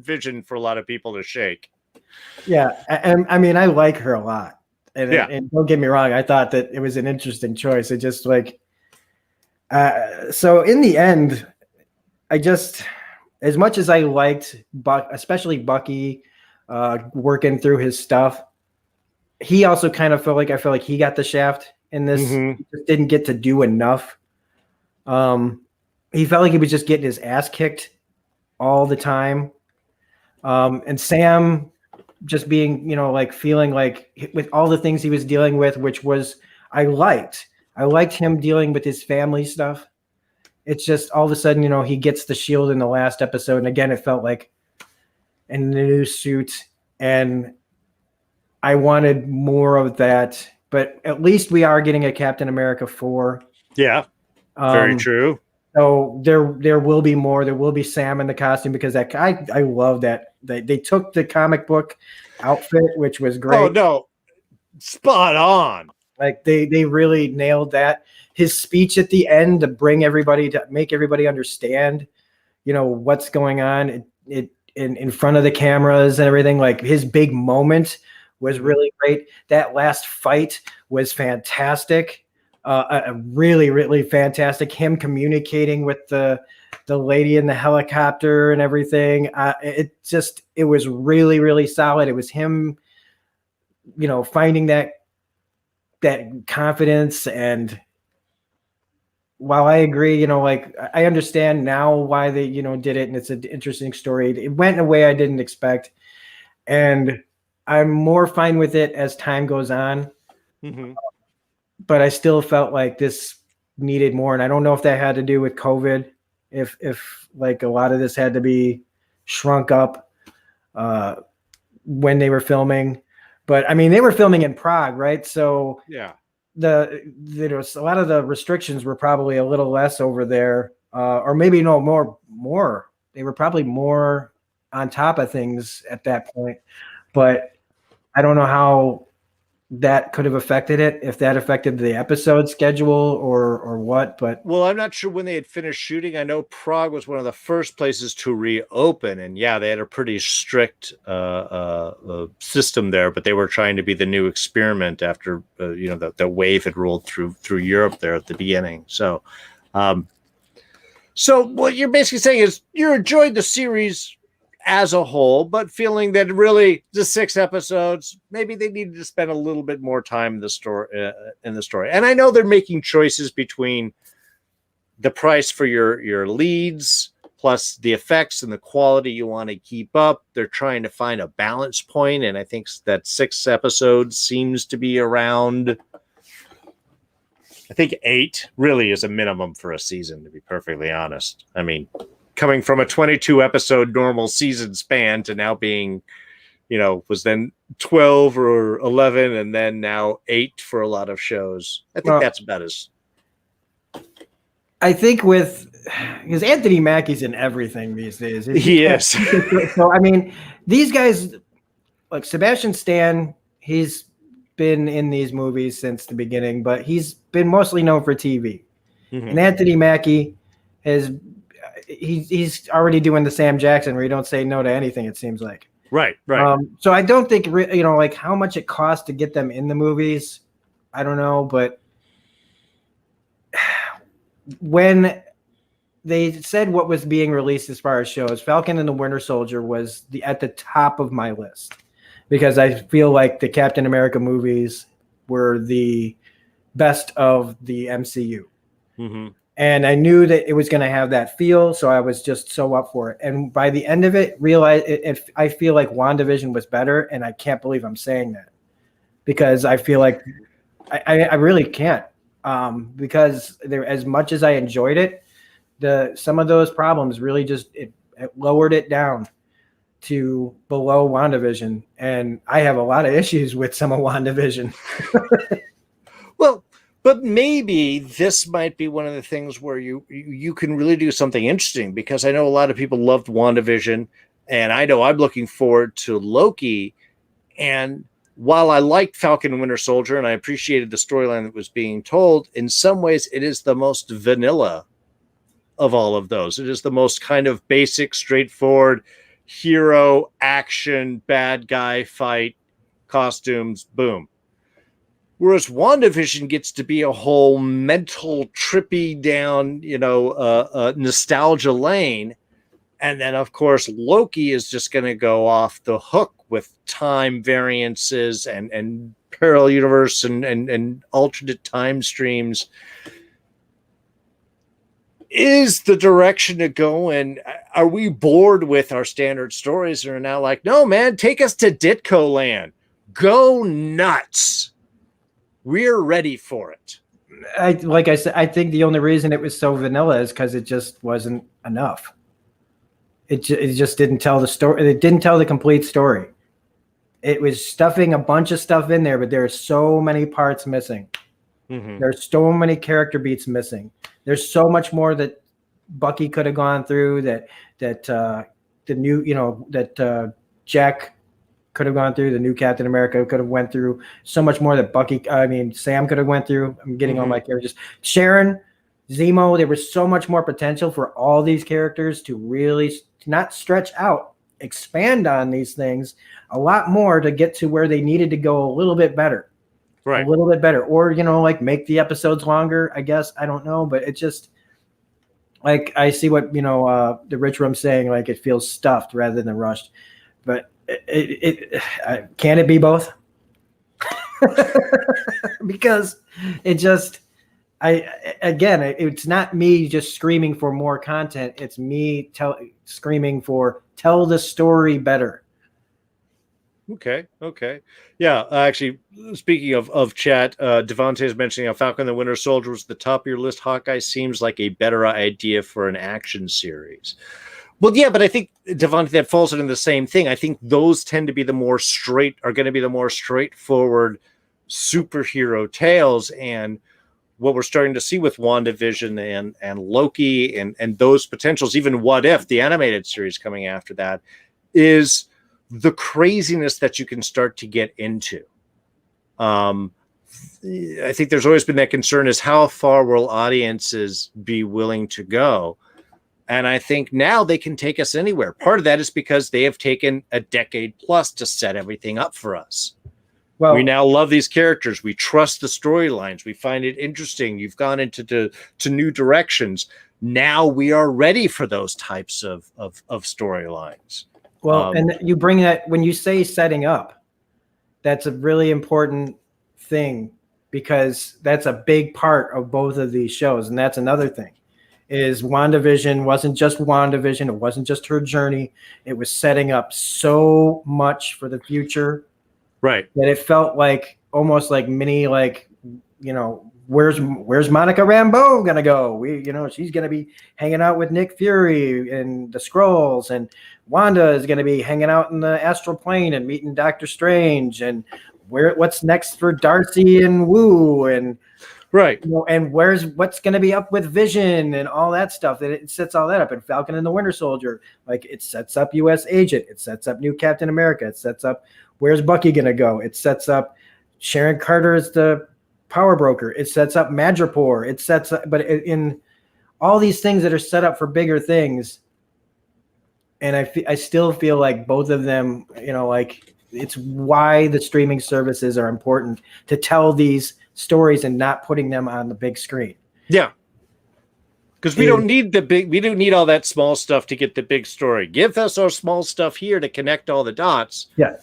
vision for a lot of people to shake. Yeah, and I mean, I like her a lot. And don't get me wrong, I thought that it was an interesting choice. It just like, so in the end, I just, as much as I liked especially Bucky working through his stuff, he also kind of felt like he got the shaft in this. He just didn't get to do enough. He felt like he was just getting his ass kicked all the time. And Sam just being, like feeling like with all the things he was dealing with, which was, I liked him dealing with his family stuff. It's just all of a sudden, he gets the shield in the last episode. And again, it felt like in the new suit, and I wanted more of that, but at least we are getting a Captain America 4. Yeah, very true. So there will be more. There will be Sam in the costume, because I love that they took the comic book outfit, which was great. Oh no, spot on. Like they really nailed that. His speech at the end to make everybody understand, what's going on. It in front of the cameras and everything. Like his big moment was really great. That last fight was fantastic. Really, really fantastic. Him communicating with the lady in the helicopter and everything. It was really, really solid. It was him, finding that confidence. And while I agree, like I understand now why they, did it, and it's an interesting story. It went in a way I didn't expect, and I'm more fine with it as time goes on. But I still felt like this needed more. And I don't know if that had to do with COVID, if like a lot of this had to be shrunk up when they were filming. But I mean, they were filming in Prague, right? So yeah, there was a lot of the restrictions were probably a little less over there, or maybe more. They were probably more on top of things at that point. But I don't know how that could have affected it, if that affected the episode schedule or what. But well, I'm not sure when they had finished shooting. I know Prague was one of the first places to reopen, and yeah, they had a pretty strict system there. But they were trying to be the new experiment after the wave had rolled through Europe there at the beginning. So, so what you're basically saying is you enjoyed the series as a whole, but feeling that really the 6 episodes, maybe they needed to spend a little bit more time in the story. And I know they're making choices between the price for your leads plus the effects and the quality you want to keep up. They're trying to find a balance point, and I think that 6 episodes seems to be around. I think 8 really is a minimum for a season, to be perfectly honest. I mean, coming from a 22 episode normal season span to now being, was then 12 or 11 and then now 8 for a lot of shows. I think that's about as. I think because Anthony Mackie's in everything these days. He is. So, I mean, these guys, like Sebastian Stan, he's been in these movies since the beginning, but he's been mostly known for TV. Mm-hmm. And Anthony Mackie he's already doing the Sam Jackson where you don't say no to anything, it seems like. Right. So I don't think, like how much it costs to get them in the movies, I don't know. But when they said what was being released as far as shows, Falcon and the Winter Soldier was at the top of my list because I feel like the Captain America movies were the best of the MCU. Mm-hmm. And I knew that it was going to have that feel, so I was just so up for it. And by the end of it, I feel like WandaVision was better, and I can't believe I'm saying that because I feel like I really can't. Because as much as I enjoyed it, some of those problems really just it lowered it down to below WandaVision, and I have a lot of issues with some of WandaVision. Well. But maybe this might be one of the things where you can really do something interesting, because I know a lot of people loved WandaVision, and I know I'm looking forward to Loki. And while I liked Falcon and Winter Soldier and I appreciated the storyline that was being told, in some ways it is the most vanilla of all of those. It is the most kind of basic, straightforward hero, action, bad guy fight, costumes, boom. Whereas WandaVision gets to be a whole mental trippy down, nostalgia lane. And then, of course, Loki is just going to go off the hook with time variances and parallel universe and alternate time streams. Is the direction to go? And are we bored with our standard stories and are now like, no, man, take us to Ditko land. Go nuts. We're ready for it. Like I said, I think the only reason it was so vanilla is because it just wasn't enough. It just didn't tell the story. It didn't tell the complete story. It was stuffing a bunch of stuff in there, but there are so many parts missing. Mm-hmm. There's so many character beats missing. There's so much more that Bucky could have gone through. That Jack could have gone through. The new Captain America could have went through. So much more that Sam could have went through. I'm getting all my characters. Sharon, Zemo, there was so much more potential for all these characters to really not stretch out, expand on these things a lot more to get to where they needed to go a little bit better. Right. A little bit better. Or, make the episodes longer, I guess. I don't know. But it just, like, I see what, the Rich Room's saying, like, it feels stuffed rather than rushed. But can it be both? Because it just, it's not me just screaming for more content. It's me screaming for tell the story better. Okay. Yeah, actually, speaking of chat, Devontae is mentioning how Falcon and the Winter Soldier was the top of your list. Hawkeye seems like a better idea for an action series. Well, yeah, but I think, Devontae, that falls into the same thing. I think those tend to be are going to be the more straightforward superhero tales. And what we're starting to see with WandaVision and Loki and those potentials, even What If, the animated series coming after that, is the craziness that you can start to get into. I think there's always been that concern is how far will audiences be willing to go? And I think now they can take us anywhere. Part of that is because they have taken a decade plus to set everything up for us. Well, we now love these characters. We trust the storylines. We find it interesting. You've gone into new directions. Now we are ready for those types of storylines. Well, and you bring that when you say setting up, that's a really important thing because that's a big part of both of these shows. And that's another thing is WandaVision wasn't just WandaVision. It wasn't just her journey. It was setting up so much for the future. Right. That it felt like almost like mini, like, you know, where's Monica Rambeau gonna go? She's gonna be hanging out with Nick Fury and the Skrulls, and Wanda is gonna be hanging out in the astral plane and meeting Doctor Strange, and what's next for Darcy and Wu, and right, and what's gonna be up with Vision and all that stuff. That it sets all that up, and Falcon and the Winter Soldier, like it sets up U.S. Agent, it sets up new Captain America, it sets up where's Bucky gonna go, it sets up Sharon Carter as the power broker, it sets up Madripoor, it sets up, but in all these things that are set up for bigger things. And I still feel like both of them, like it's why the streaming services are important to tell these stories and not putting them on the big screen. Yeah. Because we don't need all that small stuff to get the big story. Give us our small stuff here to connect all the dots. Yeah.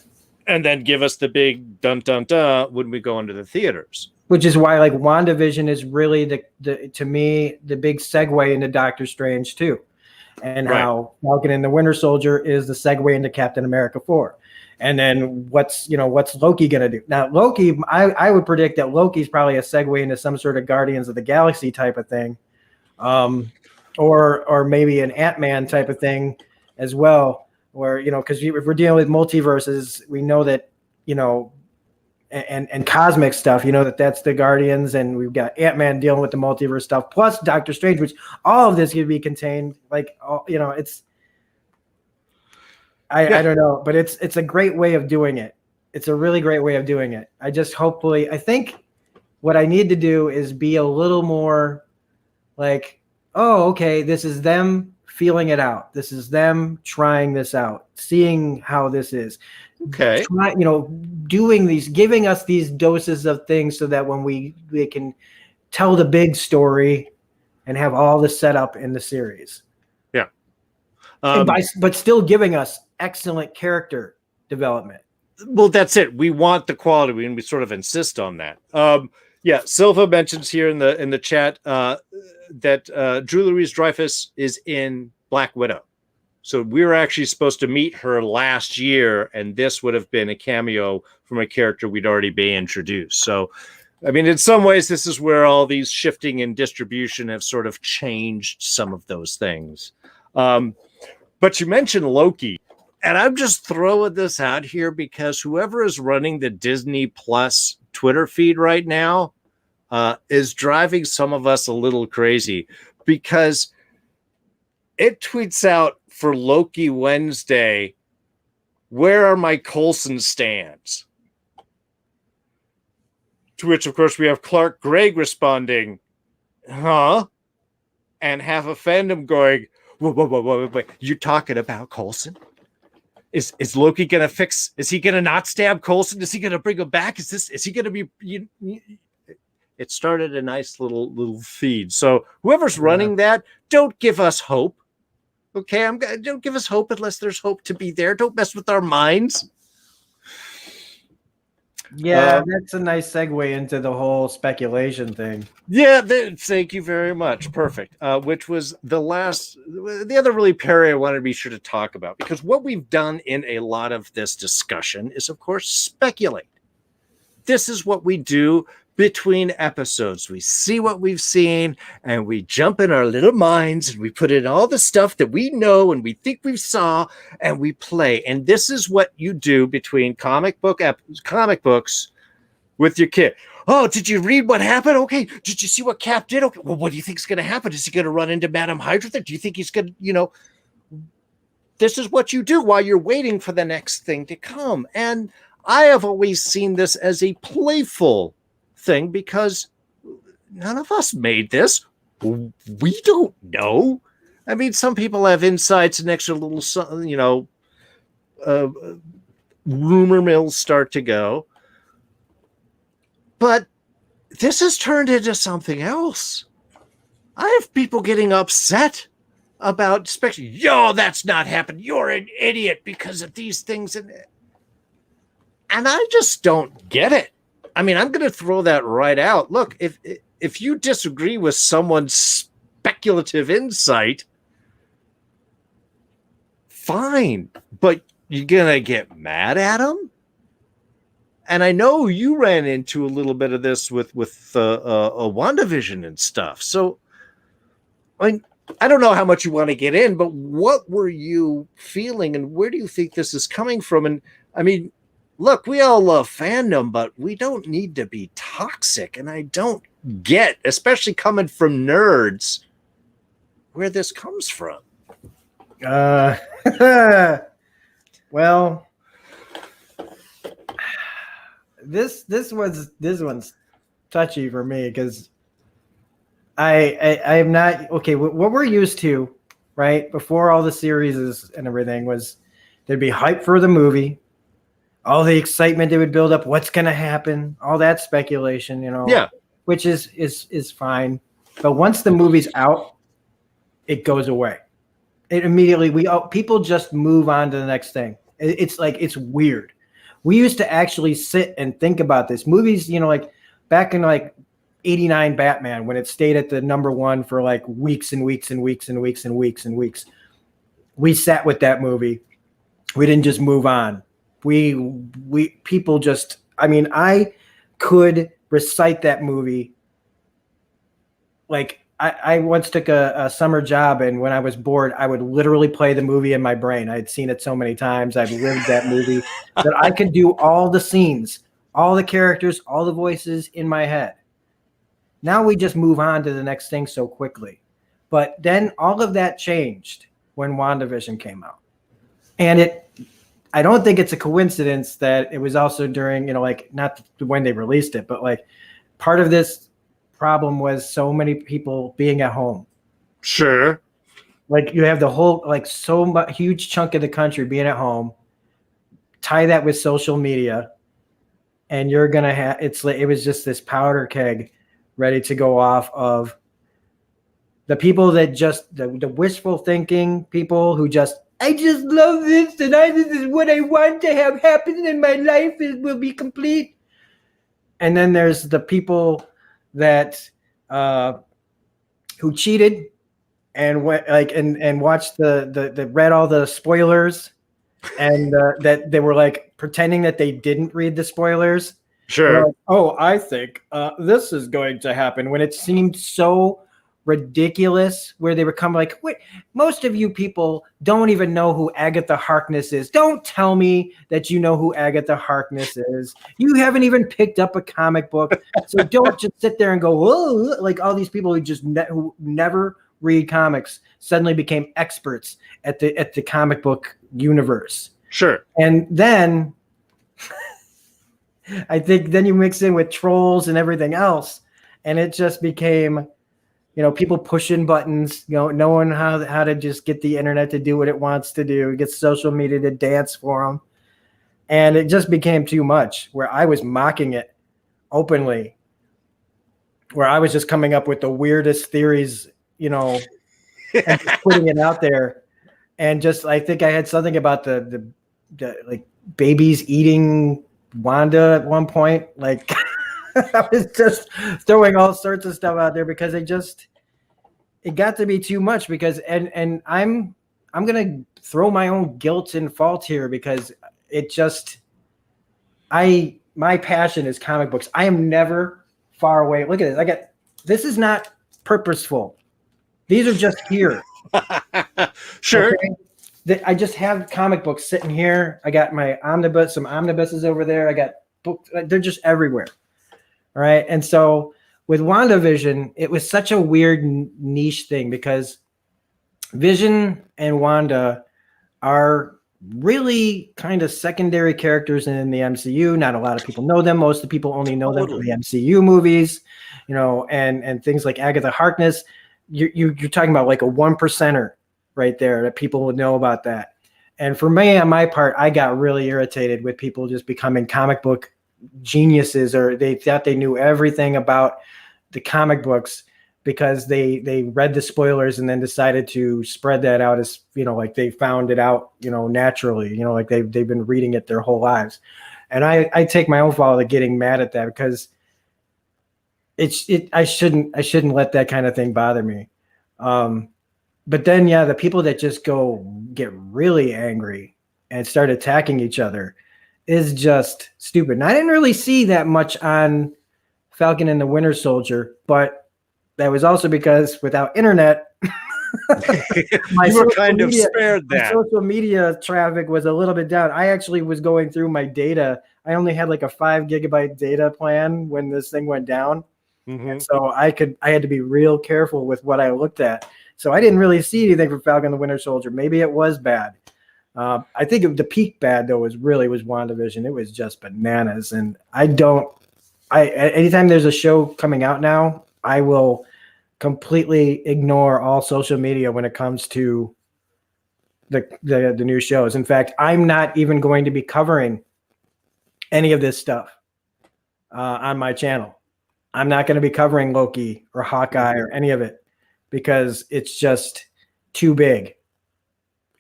And then give us the big dun dun dun when we go into the theaters. Which is why, like, WandaVision is really to me the big segue into Doctor Strange too, and right. How Falcon and the Winter Soldier is the segue into Captain America 4, and then what's Loki gonna do? Now Loki, I would predict that Loki's probably a segue into some sort of Guardians of the Galaxy type of thing, or maybe an Ant-Man type of thing as well, where because if we're dealing with multiverses, we know that and cosmic stuff, that's the Guardians, and we've got Ant-Man dealing with the multiverse stuff, plus Doctor Strange, which all of this could be contained. Like, it's, I don't know, but it's a great way of doing it. It's a really great way of doing it. I think what I need to do is be a little more like, oh, okay, this is them feeling it out. This is them trying this out, seeing how this is. Okay. Doing these, giving us these doses of things so that when we can tell the big story and have all the setup in the series. Yeah. But still giving us excellent character development. Well, that's it. We want the quality, and we sort of insist on that. Yeah. Silva mentions here in the chat that Drew Louise-Dreyfus is in Black Widow. So we were actually supposed to meet her last year, and this would have been a cameo from a character we'd already been introduced. So, I mean, in some ways, this is where all these shifting in distribution have sort of changed some of those things. But you mentioned Loki, and I'm just throwing this out here because whoever is running the Disney Plus Twitter feed right now is driving some of us a little crazy, because it tweets out for Loki Wednesday, where are my Coulson stands? To which, of course, we have Clark Gregg responding, huh? And half a fandom going, wait, you talking about Coulson? Is Loki going to fix? Is he going to not stab Coulson? Is he going to bring him back? Is he going to be? It started a nice little feed. So whoever's running that, don't give us hope. Okay, don't give us hope unless there's hope to be there. Don't mess with our minds. Yeah, that's a nice segue into the whole speculation thing. Yeah, thank you very much. Perfect. Which was the other really pair I wanted to be sure to talk about, because what we've done in a lot of this discussion is, of course, speculate. This is what we do between episodes. We see what we've seen, and we jump in our little minds, and we put in all the stuff that we know and we think we saw, and we play. And this is what you do between comic books with your kid. Oh, did you read what happened? Okay. Did you see what Cap did? Okay. Well, what do you think is going to happen? Is he going to run into Madame Hydra? Do you think he's going to, this is what you do while you're waiting for the next thing to come. And I have always seen this as a playful thing because none of us made this. We don't know. I mean, some people have insights and extra little, uh, rumor mills start to go. But this has turned into something else. I have people getting upset about, especially, yo, that's not happened. You're an idiot because of these things. And I just don't get it. I mean, I'm going to throw that right out. Look, if you disagree with someone's speculative insight, fine, but you're going to get mad at them? And I know you ran into a little bit of this with WandaVision and stuff. So, I mean, I don't know how much you want to get in, but what were you feeling and where do you think this is coming from? And I mean, look, we all love fandom, but we don't need to be toxic. And I don't get, especially coming from nerds, where this comes from. Well, this one's touchy for me because I am not okay. What we're used to, right? Before all the series and everything was, there'd be hype for the movie, all the excitement they would build up, what's going to happen, all that speculation, Yeah, which is fine. But once the movie's out, it goes away. It immediately people just move on to the next thing. It's like, it's weird. We used to actually sit and think about this. Movies, like back in like 89 Batman, when it stayed at the number one for like weeks and weeks and weeks and weeks and weeks and weeks. We sat with that movie. We didn't just move on. People just, I mean, I could recite that movie. Like I once took a summer job, and when I was bored, I would literally play the movie in my brain. I had seen it so many times. I've lived that movie that I could do all the scenes, all the characters, all the voices in my head. Now we just move on to the next thing so quickly. But then all of that changed when WandaVision came out. And I don't think it's a coincidence that it was also during, like not when they released it, but like part of this problem was so many people being at home. sure. Like you have the whole, like so much huge chunk of the country being at home, tie that with social media, and you're going to have, it was just this powder keg ready to go off of the people that just, the wishful thinking people who just, I just love this, and this is what I want to have happen in my life. It will be complete. And then there's the people that who cheated and went like and watched the read all the spoilers, and that they were like pretending that they didn't read the spoilers. Sure. Like, oh, I think this is going to happen, when it seemed so ridiculous, where they were coming like, wait, most of you people don't even know who Agatha Harkness is. Don't tell me that you know who Agatha Harkness is. You haven't even picked up a comic book. So don't just sit there and go, whoa, like all these people who just who never read comics suddenly became experts at the comic book universe. Sure. And then I think then you mix in with trolls and everything else, and it just became, people pushing buttons, knowing how to just get the internet to do what it wants to do, get social media to dance for them. And it just became too much, where I was mocking it openly, where I was just coming up with the weirdest theories, and just putting it out there. And just, I think I had something about the like babies eating Wanda at one point. Like I was just throwing all sorts of stuff out there because it got to be too much, because and I'm gonna throw my own guilt and fault here, because it just, my passion is comic books. I am never far away. Look at this. This is not purposeful. These are just here. Sure. Okay? I just have comic books sitting here. I got my some omnibuses over there. I got books. They're just everywhere. All right. And so with WandaVision, it was such a weird niche thing, because Vision and Wanda are really kind of secondary characters in the MCU. Not a lot of people know them. Most of the people only know them from the MCU movies, and things like Agatha Harkness. You're talking about like a 1%er right there that people would know about that. And for me, on my part, I got really irritated with people just becoming comic book geniuses, or they thought they knew everything about the comic books because they read the spoilers and then decided to spread that out as, like they found it out, naturally, like they've been reading it their whole lives. And I take my own fault of getting mad at that, because I shouldn't let that kind of thing bother me. But then, the people that just get really angry and start attacking each other is just stupid. And I didn't really see that much on Falcon and the Winter Soldier, but that was also because without internet, you were kind of spared that. My social media traffic was a little bit down. I actually was going through my data. I only had like a 5 gigabyte data plan when this thing went down. Mm-hmm. And so I had to be real careful with what I looked at. So I didn't really see anything from Falcon and the Winter Soldier. Maybe it was bad. I think the peak bad though was WandaVision. It was just bananas. And anytime there's a show coming out now, I will completely ignore all social media when it comes to the new shows. In fact, I'm not even going to be covering any of this stuff on my channel. I'm not going to be covering Loki or Hawkeye or any of it, because it's just too big.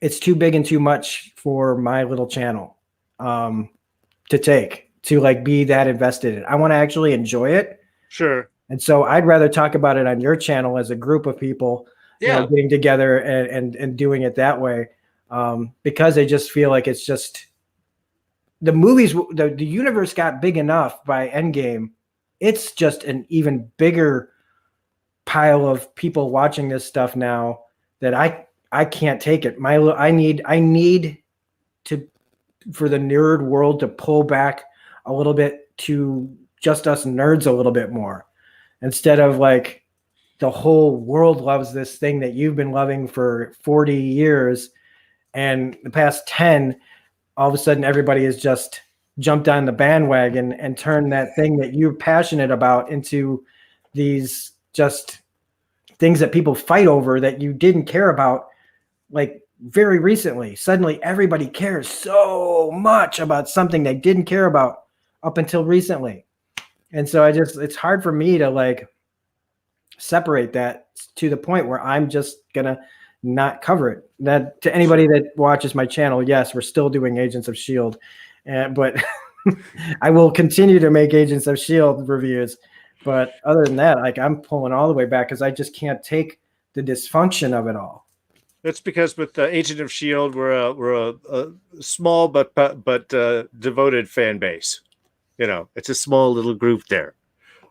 It's too big and too much for my little channel to like be that invested in. I want to actually enjoy it. Sure. And so I'd rather talk about it on your channel as a group of people, getting together and doing it that way, because I just feel like it's just the movies, the universe got big enough by Endgame. It's just an even bigger pile of people watching this stuff now that I can't take it. I need for the nerd world to pull back a little bit to just us nerds a little bit more. Instead of like the whole world loves this thing that you've been loving for 40 years, and the past 10, all of a sudden everybody has just jumped on the bandwagon and turned that thing that you're passionate about into these just things that people fight over that you didn't care about like very recently. Suddenly everybody cares so much about something they didn't care about up until recently. And so it's hard for me to like separate that to the point where I'm just going to not cover it. That to anybody that watches my channel, yes, we're still doing Agents of S.H.I.E.L.D. But I will continue to make Agents of S.H.I.E.L.D. reviews. But other than that, like I'm pulling all the way back because I just can't take the dysfunction of it all. That's because with Agent of S.H.I.E.L.D., we're a small but devoted fan base. It's a small little group there.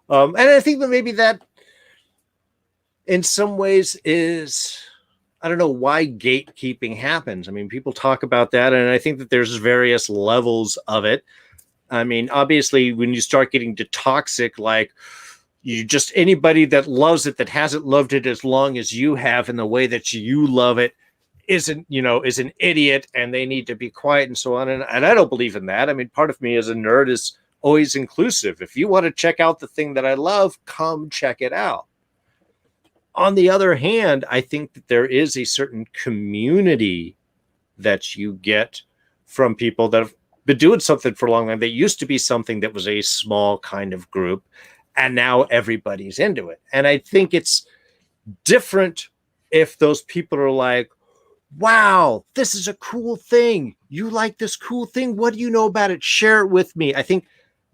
And I think that maybe that in some ways is, I don't know why gatekeeping happens. I mean, people talk about that, and I think that there's various levels of it. I mean, obviously, when you start getting to toxic, like you just anybody that loves it, that hasn't loved it as long as you have in the way that you love it, is an idiot, and they need to be quiet and so on. And I don't believe in that. I mean, part of me as a nerd is always inclusive. If you want to check out the thing that I love, come check it out. On the other hand, I think that there is a certain community that you get from people that have been doing something for a long time. They used to be something that was a small kind of group, and now everybody's into it. And I think it's different if those people are like, wow, this is a cool thing. You like this cool thing? What do you know about it? Share it with me. I think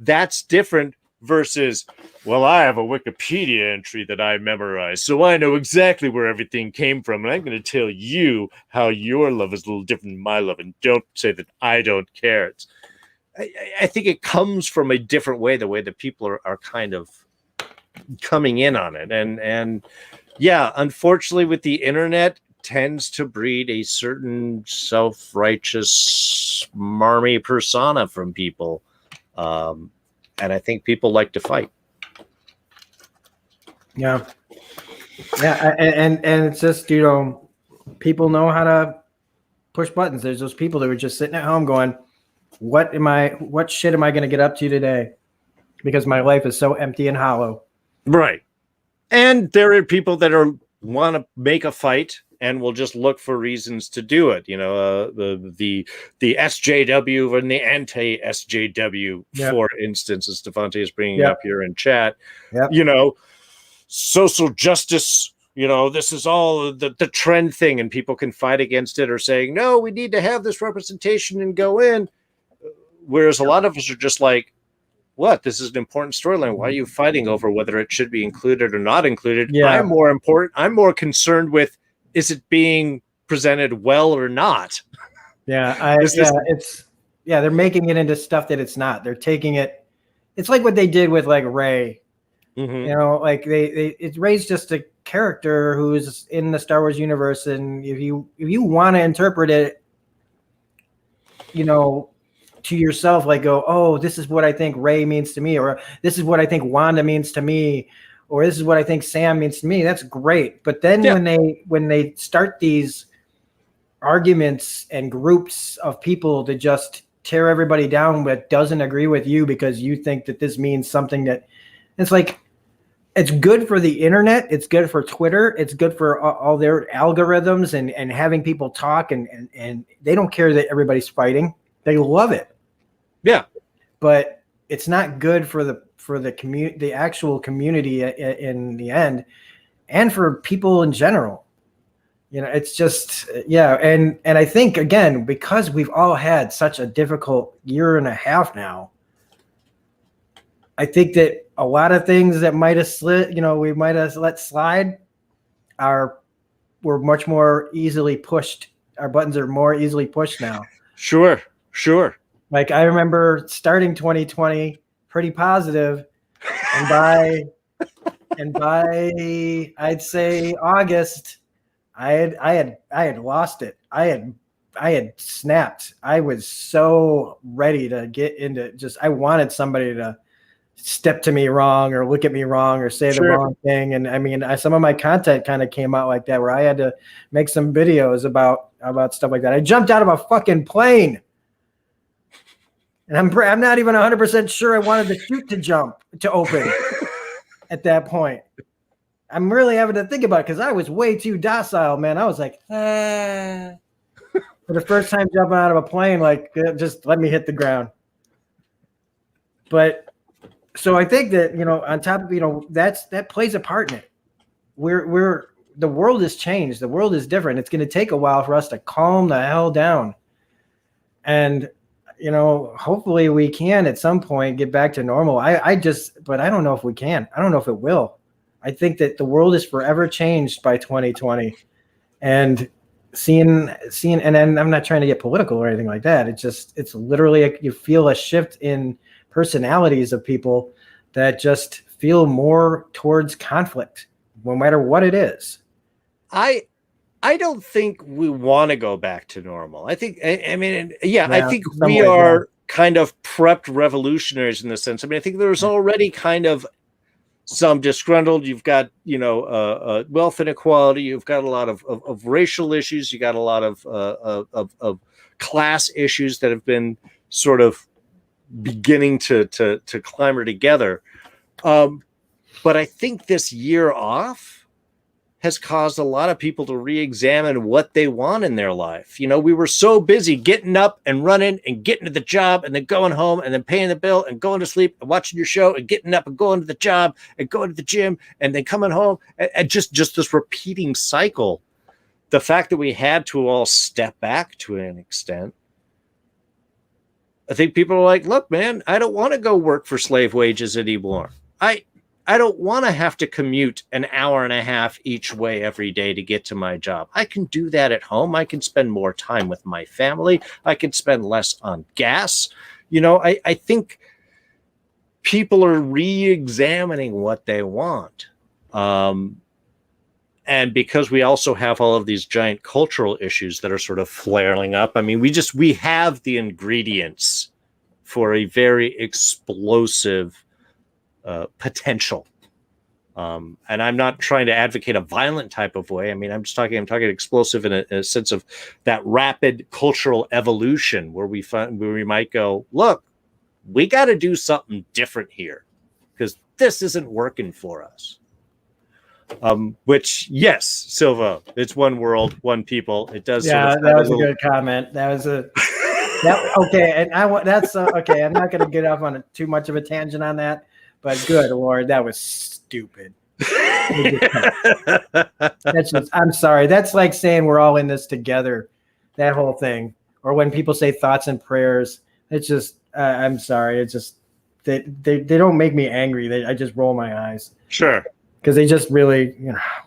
that's different versus, well, I have a Wikipedia entry that I memorized, so I know exactly where everything came from, and I'm going to tell you how your love is a little different than my love, and don't say that I don't care. I think it comes from a different way, the way that people are kind of coming in on it. And yeah, unfortunately with the internet, tends to breed a certain self-righteous, smarmy persona from people. And I think people like to fight. Yeah. Yeah. And it's just, people know how to push buttons. There's those people that were just sitting at home going, what shit am I going to get up to today? Because my life is so empty and hollow. Right. And there are people that want to make a fight and will just look for reasons to do it. The SJW and the anti-SJW, for instance, as Devontae is bringing up here in chat. Social justice, this is all the trend thing, and people can fight against it or saying, no, we need to have this representation and go in. Whereas a lot of us are just like, what? This is an important storyline. Why are you fighting over whether it should be included or not included? I'm more concerned with, is it being presented well or not? They're making it into stuff that it's not. They're taking it. It's like what they did with like Rey. Mm-hmm. Rey's just a character who's in the Star Wars universe, and if you want to interpret it, to yourself, like go, oh, this is what I think Rey means to me, or this is what I think Wanda means to me, or this is what I think Sam means to me. That's great. But then when they start these arguments and groups of people to just tear everybody down that doesn't agree with you because you think that this means something, that it's like, it's good for the internet, it's good for Twitter, it's good for all their algorithms and having people talk, and they don't care that everybody's fighting. They love it. Yeah. But it's not good for the community, the actual community in the end, and for people in general. It's just, and I think, again, because we've all had such a difficult year and a half now, I think that a lot of things that might have slid, we might have let slide, were much more easily pushed. Our buttons are more easily pushed now. Sure. Like, I remember starting 2020 pretty positive, and by I'd say August, I had lost it. I had snapped. I was so ready to get into I wanted somebody to step to me wrong or look at me wrong or say the wrong thing. And I mean, some of my content kind of came out like that, where I had to make some videos about stuff like that. I jumped out of a fucking plane. And I'm not even 100% sure I wanted the chute to open at that point. I'm really having to think about it because I was way too docile, man. I was like, for the first time jumping out of a plane, like, just let me hit the ground. But so I think that, on top of, that plays a part in it. The world has changed. The world is different. It's going to take a while for us to calm the hell down. And hopefully we can at some point get back to normal. But I don't know if we can. I don't know if it will. I think that the world is forever changed by 2020, and seeing, and I'm not trying to get political or anything like that. It's literally, you feel a shift in personalities of people that just feel more towards conflict, no matter what it is. I don't think we want to go back to normal. I think, I think we are kind of prepped revolutionaries in the sense. I mean, I think there's already kind of some disgruntled. You've got, wealth inequality. You've got a lot of racial issues. You got a lot of class issues that have been sort of beginning to clamor together. But I think this year off has caused a lot of people to re-examine what they want in their life. We were so busy getting up and running and getting to the job and then going home and then paying the bill and going to sleep and watching your show and getting up and going to the job and going to the gym and then coming home, and just this repeating cycle. The fact that we had to all step back to an extent, I think people are like, look, man, I don't want to go work for slave wages anymore. I don't want to have to commute an hour and a half each way every day to get to my job. I can do that at home. I can spend more time with my family. I can spend less on gas. I think people are re-examining what they want. And because we also have all of these giant cultural issues that are sort of flaring up, I mean, we have the ingredients for a very explosive potential And I'm not trying to advocate a violent type of way. I mean, I'm talking explosive in a sense of that rapid cultural evolution where we might go, look, we got to do something different here because this isn't working for us. Which, yes, Silva, it's one world, one people. It does. Yeah, sort of that was a good comment. That was okay. And that's okay. I'm not going to get off on too much of a tangent on that, but good Lord, that was stupid. I'm sorry. That's like saying we're all in this together. That whole thing, or when people say thoughts and prayers, it's just. I'm sorry. It's just they don't make me angry. I just roll my eyes. Sure. Because they just really,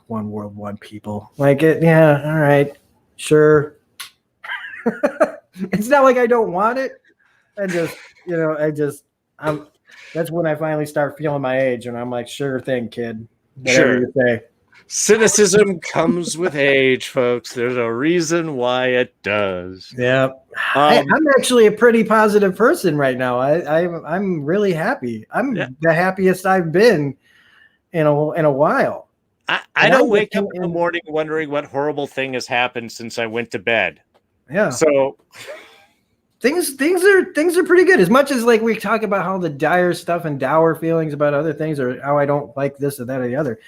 one world, one people. Like it, yeah, all right, sure. It's not like I don't want it. That's when I finally start feeling my age, and I'm like, sure thing, kid. Whatever you say. Cynicism comes with age, folks. There's a reason why it does. Yeah. I'm actually a pretty positive person right now. I'm really happy. I'm the happiest I've been in a while. I don't wake up in the morning wondering what horrible thing has happened since I went to bed. Yeah. So things are pretty good. As much as like we talk about how the dire stuff and dour feelings about other things, or how I don't like this or that or the other,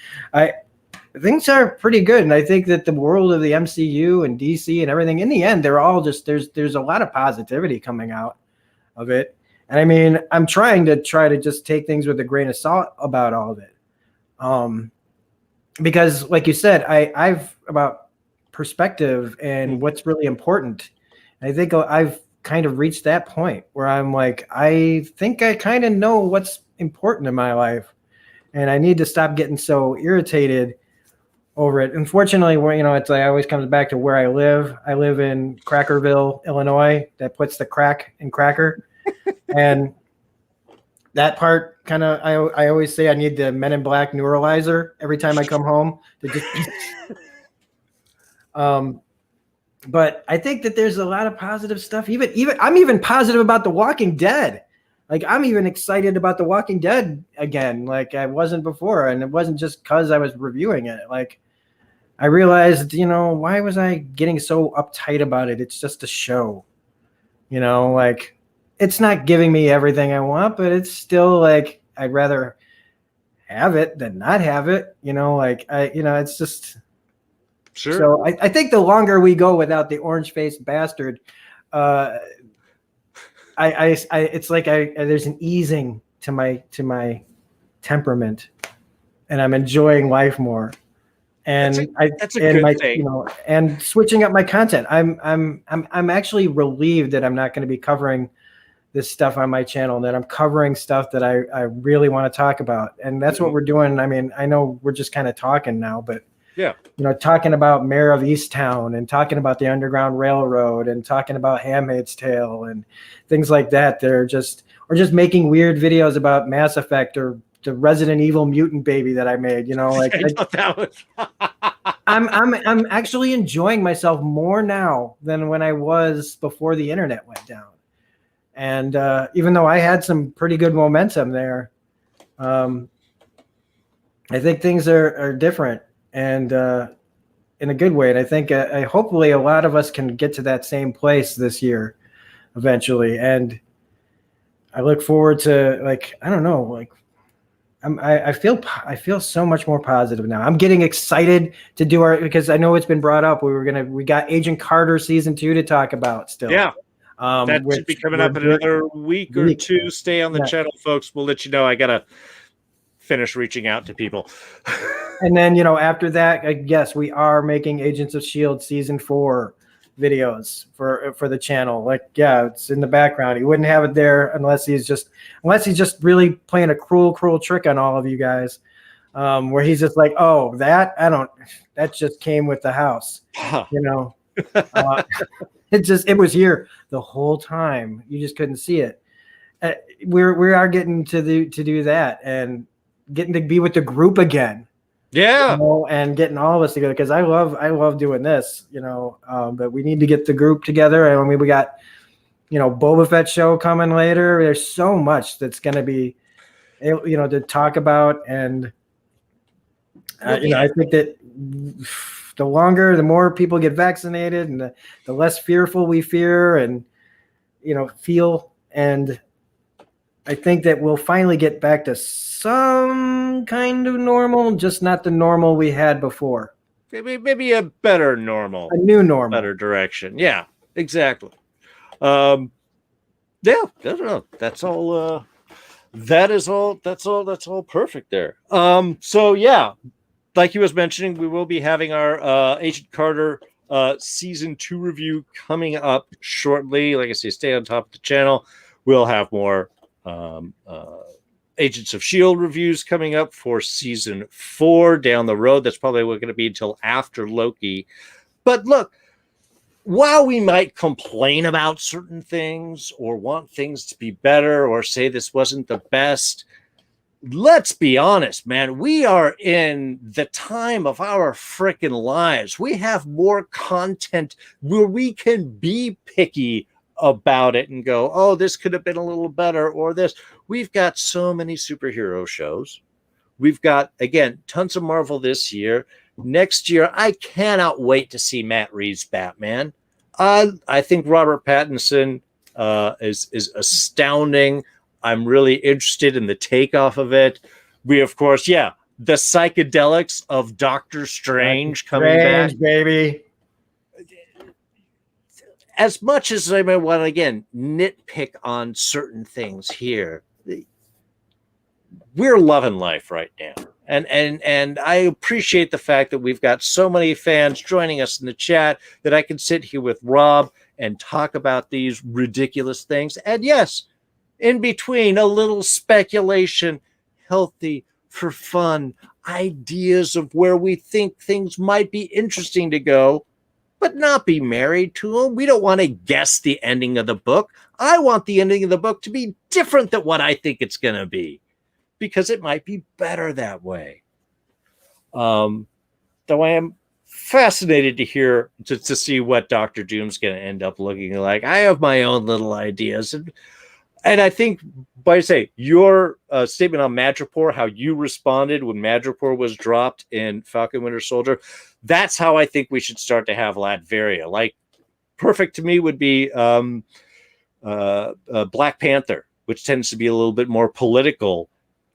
things are pretty good. And I think that the world of the MCU and DC and everything, in the end, they're all just there's a lot of positivity coming out of it. And I mean, I'm trying to just take things with a grain of salt about all of it. Because like you said, I've about perspective and what's really important. I think I've kind of reached that point where I'm like, I think I kind of know what's important in my life, and I need to stop getting so irritated over it. Unfortunately, it's like, it always comes back to where I live. I live in Crackerville, Illinois. That puts the crack in cracker. And that part kind of, I always say I need the Men in Black neuralizer every time I come home to just but I think that there's a lot of positive stuff. Even I'm even positive about The Walking Dead. Like, I'm even excited about The Walking Dead again, like I wasn't before. And it wasn't just because I was reviewing it. Like, I realized, why was I getting so uptight about it? It's just a show, like, it's not giving me everything I want, but it's still like, I'd rather have it than not have it, it's just. Sure. So I think the longer we go without the orange-faced bastard, it's like there's an easing to my temperament, and I'm enjoying life more. And that's a good thing. And switching up my content. I'm actually relieved that I'm not going to be covering this stuff on my channel, that I'm covering stuff that I really want to talk about. And that's what we're doing. I mean, I know we're just kind of talking now, but yeah, talking about Mayor of Easttown and talking about the Underground Railroad and talking about Handmaid's Tale and things like that. Or just making weird videos about Mass Effect or the Resident Evil mutant baby that I made, I'm actually enjoying myself more now than when I was before the internet went down. And even though I had some pretty good momentum there, I think things are different. And in a good way. And I think hopefully a lot of us can get to that same place this year eventually. And I look forward to, I don't know, I feel so much more positive now. I'm getting excited to do because I know it's been brought up. We got Agent Carter season 2 to talk about still. Yeah. That should be coming up in another week or two. Stay on the channel, folks. We'll let you know. I got to finish reaching out to people. And then, after that, I guess we are making Agents of S.H.I.E.L.D. season 4 videos for the channel. It's in the background. He wouldn't have it there unless he's just really playing a cruel trick on all of you guys, where he's just like, oh, that just came with the house. It was here the whole time. You just couldn't see it. We are getting to do that and getting to be with the group again. Yeah. And getting all of us together, because I love doing this, but we need to get the group together. I mean, we got, Boba Fett show coming later. There's so much that's going to be, to talk about. And Well, I think that the longer, the more people get vaccinated, and the less fearful we fear and feel, and I think that we'll finally get back to some kind of normal, just not the normal we had before. maybe a better normal, a new normal, better direction. Yeah, exactly. Yeah, I don't know. That's all. That is all. That's all. That's all perfect there. So yeah, like he was mentioning, we will be having our Agent Carter season 2 review coming up shortly. Like I say, stay on top of the channel. We'll have more Agents of S.H.I.E.L.D. reviews coming up for season 4 down the road. That's probably going to be until after Loki. But look, while we might complain about certain things or want things to be better or say this wasn't the best, let's be honest, man. We are in the time of our freaking lives. We have more content where we can be picky about it and go, oh, this could have been a little better, or this. We've got so many superhero shows. We've got, again, tons of Marvel this year. Next year, I cannot wait to see Matt Reeves' Batman. I think Robert Pattinson is astounding. I'm really interested in the takeoff of it. We, of course, the psychedelics of Doctor Strange coming back, baby. As much as I may want to, again, nitpick on certain things here, we're loving life right now. And I appreciate the fact that we've got so many fans joining us in the chat that I can sit here with Rob and talk about these ridiculous things. And yes, in between, a little speculation, healthy, for fun, ideas of where we think things might be interesting to go, but not be married to them. We don't want to guess the ending of the book. I want the ending of the book to be different than what I think it's going to be, because it might be better that way. Though I am fascinated to hear, to see what Doctor Doom's going to end up looking like. I have my own little ideas. And I think, by say, your statement on Madripoor, how you responded when Madripoor was dropped in Falcon Winter Soldier, that's how I think we should start to have Latveria. Like, perfect to me would be Black Panther, which tends to be a little bit more political.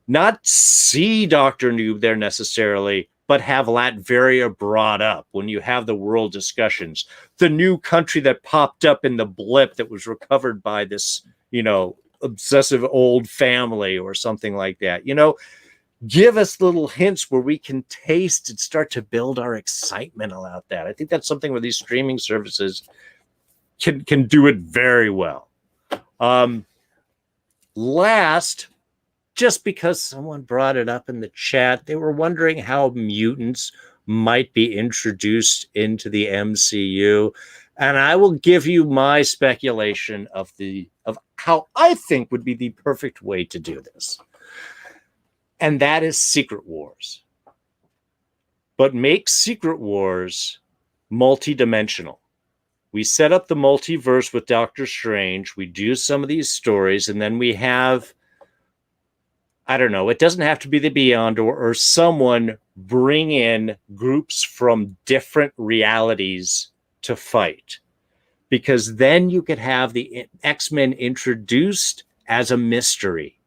Not see Dr. Noob there necessarily, but have Latveria brought up when you have the world discussions. The new country that popped up in the blip that was recovered by this, obsessive old family or something like that. Give us little hints where we can taste and start to build our excitement about that. I think that's something where these streaming services can do it very well. Last, just because someone brought it up in the chat, they were wondering how mutants might be introduced into the MCU. And I will give you my speculation of how I think would be the perfect way to do this. And that is Secret Wars. But make Secret Wars multidimensional. We set up the multiverse with Doctor Strange. We do some of these stories, and then we have, I don't know, it doesn't have to be the Beyond or someone bring in groups from different realities to fight. Because then you could have the X-Men introduced as a mystery.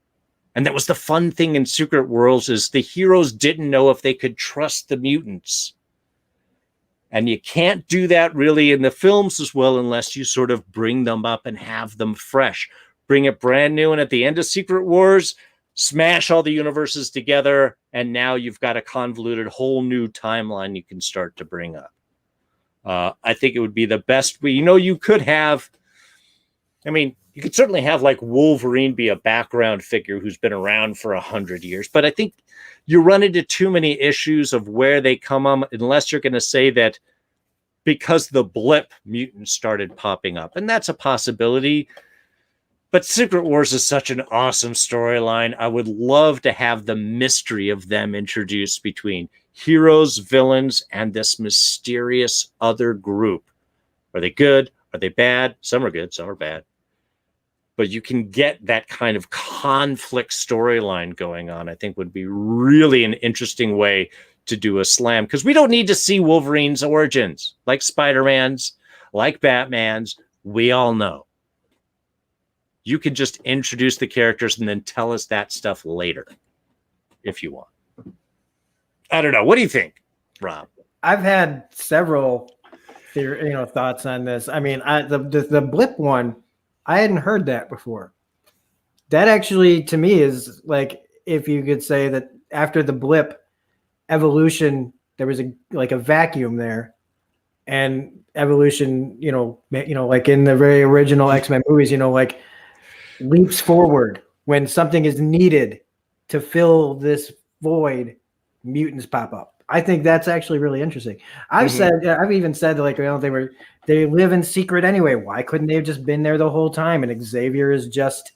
And that was the fun thing in Secret Worlds, is the heroes didn't know if they could trust the mutants. And you can't do that really in the films as well unless you sort of bring them up and have them fresh. Bring it brand new, and at the end of Secret Wars, smash all the universes together, and now you've got a convoluted whole new timeline you can start to bring up. I think it would be the best way. You could have, you could certainly have like Wolverine be a background figure who's been around for 100 years. But I think you run into too many issues of where they come on, unless you're going to say that because the blip, mutants started popping up. And that's a possibility. But Secret Wars is such an awesome storyline. I would love to have the mystery of them introduced between heroes, villains, and this mysterious other group. Are they good? Are they bad? Some are good, some are bad. But you can get that kind of conflict storyline going on. I think would be really an interesting way to do a slam, because we don't need to see Wolverine's origins like Spider-Man's, like Batman's. We all know. You can just introduce the characters and then tell us that stuff later if you want. I don't know. What do you think, Rob? I've had several thoughts on this. I mean, the blip one, I hadn't heard that before. That actually, to me, is like, if you could say that after the blip evolution, there was a vacuum there, and evolution, like in the very original X-Men movies, like leaps forward when something is needed to fill this void, mutants pop up. I think that's actually really interesting. I've even said that, they live in secret anyway. Why couldn't they have just been there the whole time? And Xavier is just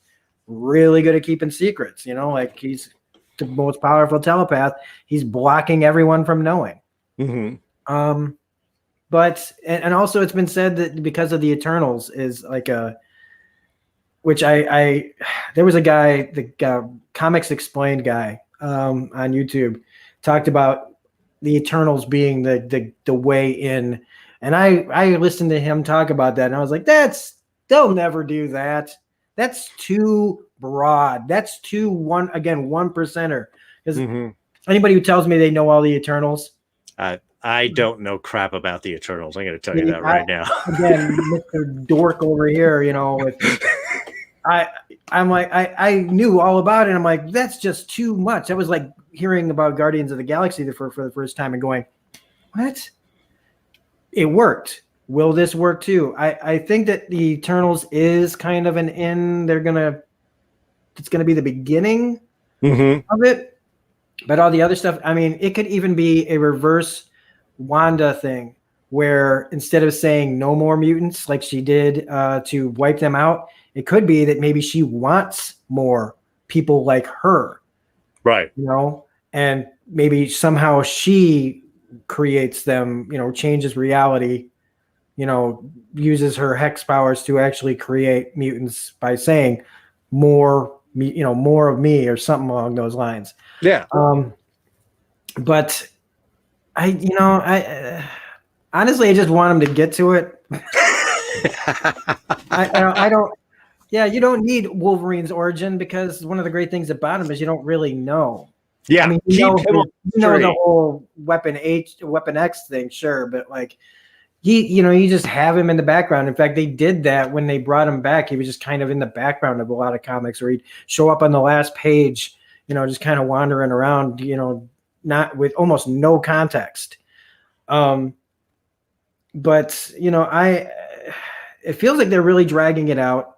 really good at keeping secrets, like he's the most powerful telepath. He's blocking everyone from knowing. But also it's been said that because of the Eternals is like which there was a guy, the Comics Explained guy on YouTube, talked about the Eternals being the way in, and I listened to him talk about that, and I was like, they'll never do that. That's too broad. That's too one percenter. Because anybody who tells me they know all the Eternals, I don't know crap about the Eternals. I'm going to tell you that right now. Again, Mr. Dork over here, I'm like, I knew all about it. I'm like, that's just too much. That was like hearing about Guardians of the Galaxy for the first time and going, what? It worked. Will this work too? I think that the Eternals is kind of an end. It's gonna be the beginning of it. But all the other stuff, I mean, it could even be a reverse Wanda thing, where instead of saying no more mutants like she did to wipe them out, it could be that maybe she wants more people like her. Right. And maybe somehow she creates them, changes reality, uses her hex powers to actually create mutants by saying more of me or something along those lines. Yeah. But I honestly, I just want him to get to it. I don't. Yeah, you don't need Wolverine's origin, because one of the great things about him is you don't really know. Yeah, I mean, you know the whole Weapon X thing, sure, but like you just have him in the background. In fact, they did that when they brought him back. He was just kind of in the background of a lot of comics, where he'd show up on the last page, just kind of wandering around, not with almost no context. But it feels like they're really dragging it out.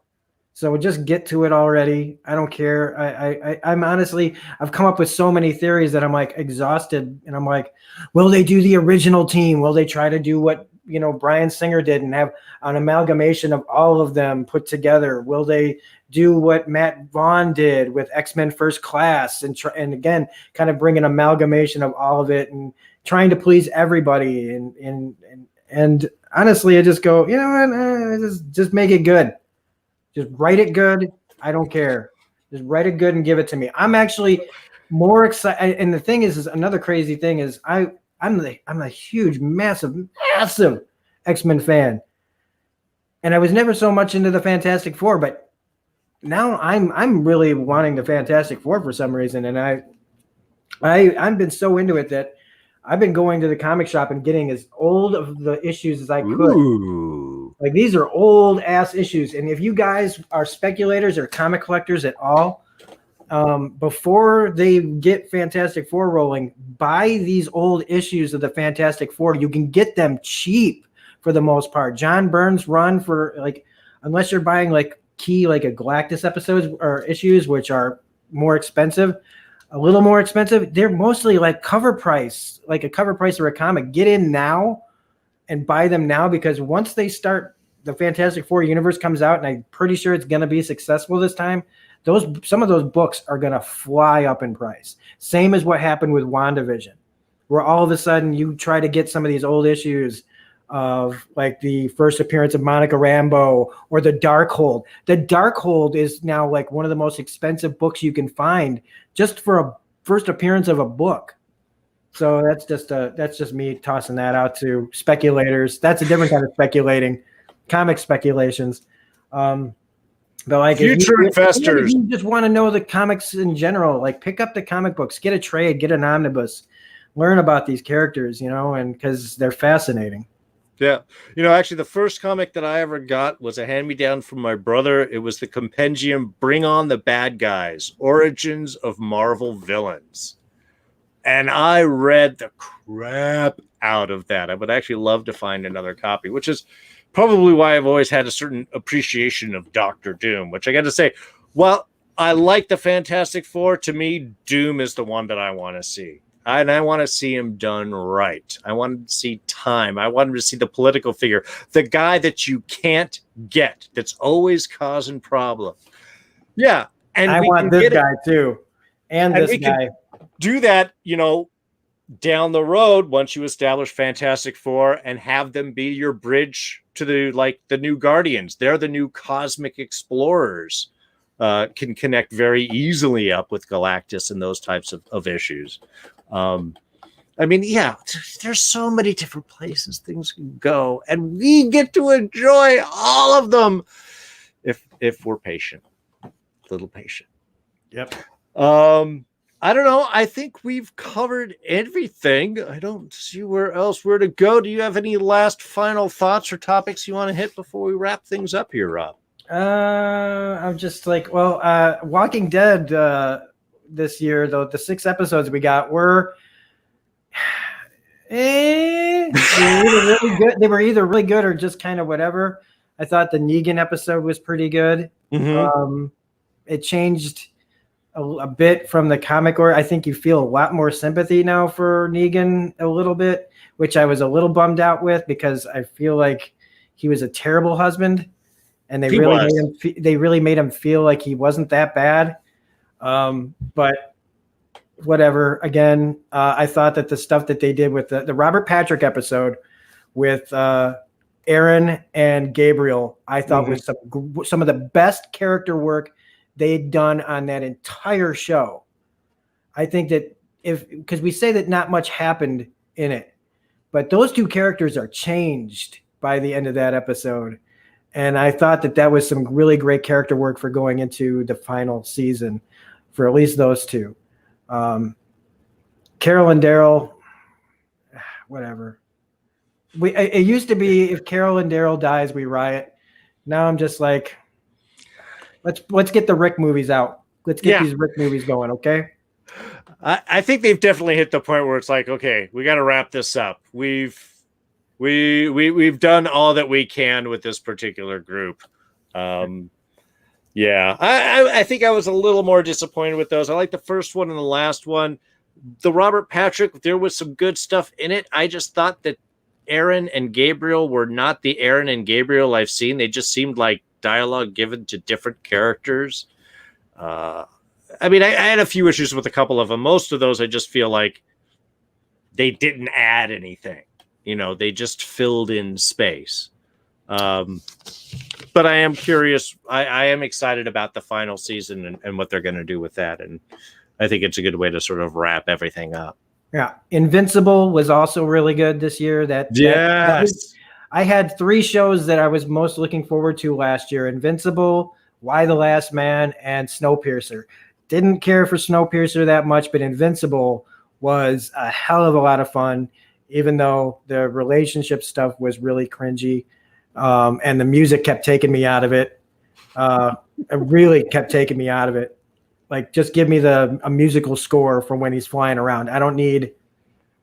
So just get to it already. I don't care. I'm honestly, I've come up with so many theories that I'm like exhausted, and I'm like, will they do the original team? Will they try to do what Bryan Singer did and have an amalgamation of all of them put together? Will they do what Matt Vaughn did with X-Men First Class and again kind of bring an amalgamation of all of it and trying to please everybody? And honestly, I just go, just make it good. Just write it good. I don't care. Just write it good and give it to me. I'm actually more excited. And the thing is another crazy thing is I'm a huge, massive X-Men fan. And I was never so much into the Fantastic Four, but now I'm really wanting the Fantastic Four for some reason. And I've been so into it that I've been going to the comic shop and getting as old of the issues as I could. Ooh. Like, these are old ass issues. And if you guys are speculators or comic collectors at all, before they get Fantastic Four rolling, buy these old issues of the Fantastic Four. You can get them cheap for the most part. John Byrne's run for, like, unless you're buying like a Galactus episodes or issues, which are more expensive, a little more expensive, they're mostly like cover price, like a cover price of a comic. Get in now and buy them now, because once they start, the Fantastic Four universe comes out, and I'm pretty sure it's going to be successful this time, some of those books are going to fly up in price. Same as what happened with WandaVision, where all of a sudden you try to get some of these old issues of like the first appearance of Monica Rambeau or the Darkhold. The Darkhold is now like one of the most expensive books you can find just for a first appearance of a book. So that's just me tossing that out to speculators. That's a different kind of speculating, comic speculations. But like Future investors. if you just want to know the comics in general, like pick up the comic books, get a trade, get an omnibus, learn about these characters, and because they're fascinating. Yeah. Actually, the first comic that I ever got was a hand-me-down from my brother. It was the compendium Bring On the Bad Guys, Origins of Marvel Villains. And I read the crap out of that. I would actually love to find another copy, which is probably why I've always had a certain appreciation of Doctor Doom, which I got to say, well, I like the Fantastic Four. To me, Doom is the one that I want to see. And I want to see him done right. I want to see time. I want to see the political figure, the guy that you can't get, that's always causing problems. Yeah. And I want this guy too. And this guy. Do that, down the road once you establish Fantastic Four and have them be your bridge to the new Guardians. They're the new cosmic explorers. Can connect very easily up with Galactus and those types of issues. There's so many different places things can go, and we get to enjoy all of them if we're patient, a little patient. Yep. I don't know. I think we've covered everything. I don't see where to go. Do you have any last final thoughts or topics you want to hit before we wrap things up here, Rob? I'm just like, Walking Dead this year, though, the 6 episodes we got were they were really good. They were either really good or just kind of whatever. I thought the Negan episode was pretty good. Mm-hmm. It changed a bit from the comic, or I think you feel a lot more sympathy now for Negan a little bit, which I was a little bummed out with because I feel like he was a terrible husband, and they really made him feel like he wasn't that bad. But whatever. Again, I thought that the stuff that they did with the Robert Patrick episode with Aaron and Gabriel, I thought was some of the best character work they'd done on that entire show. I think that because we say that not much happened in it, but those two characters are changed by the end of that episode. And I thought that was some really great character work for going into the final season for at least those two. Carol and Daryl, whatever. It used to be if Carol and Daryl dies, we riot. Now I'm just like, let's get the Rick movies out. Let's get these Rick movies going, okay? I think they've definitely hit the point where it's like, okay, we got to wrap this up. We've done all that we can with this particular group. I think I was a little more disappointed with those. I like the first one and the last one. The Robert Patrick, there was some good stuff in it. I just thought that Aaron and Gabriel were not the Aaron and Gabriel I've seen. They just seemed like dialogue given to different characters. I had a few issues with a couple of them. Most of those I just feel like they didn't add anything. They just filled in space. But I am curious. I am excited about the final season and what they're going to do with that. And I think it's a good way to sort of wrap everything up. Yeah. Invincible was also really good this year. I had 3 shows that I was most looking forward to last year: Invincible, Why the Last Man, and Snowpiercer. Didn't care for Snowpiercer that much, but Invincible was a hell of a lot of fun, even though the relationship stuff was really cringy. And the music kept taking me out of it. It really kept taking me out of it. Like, just give me a musical score from when he's flying around. I don't need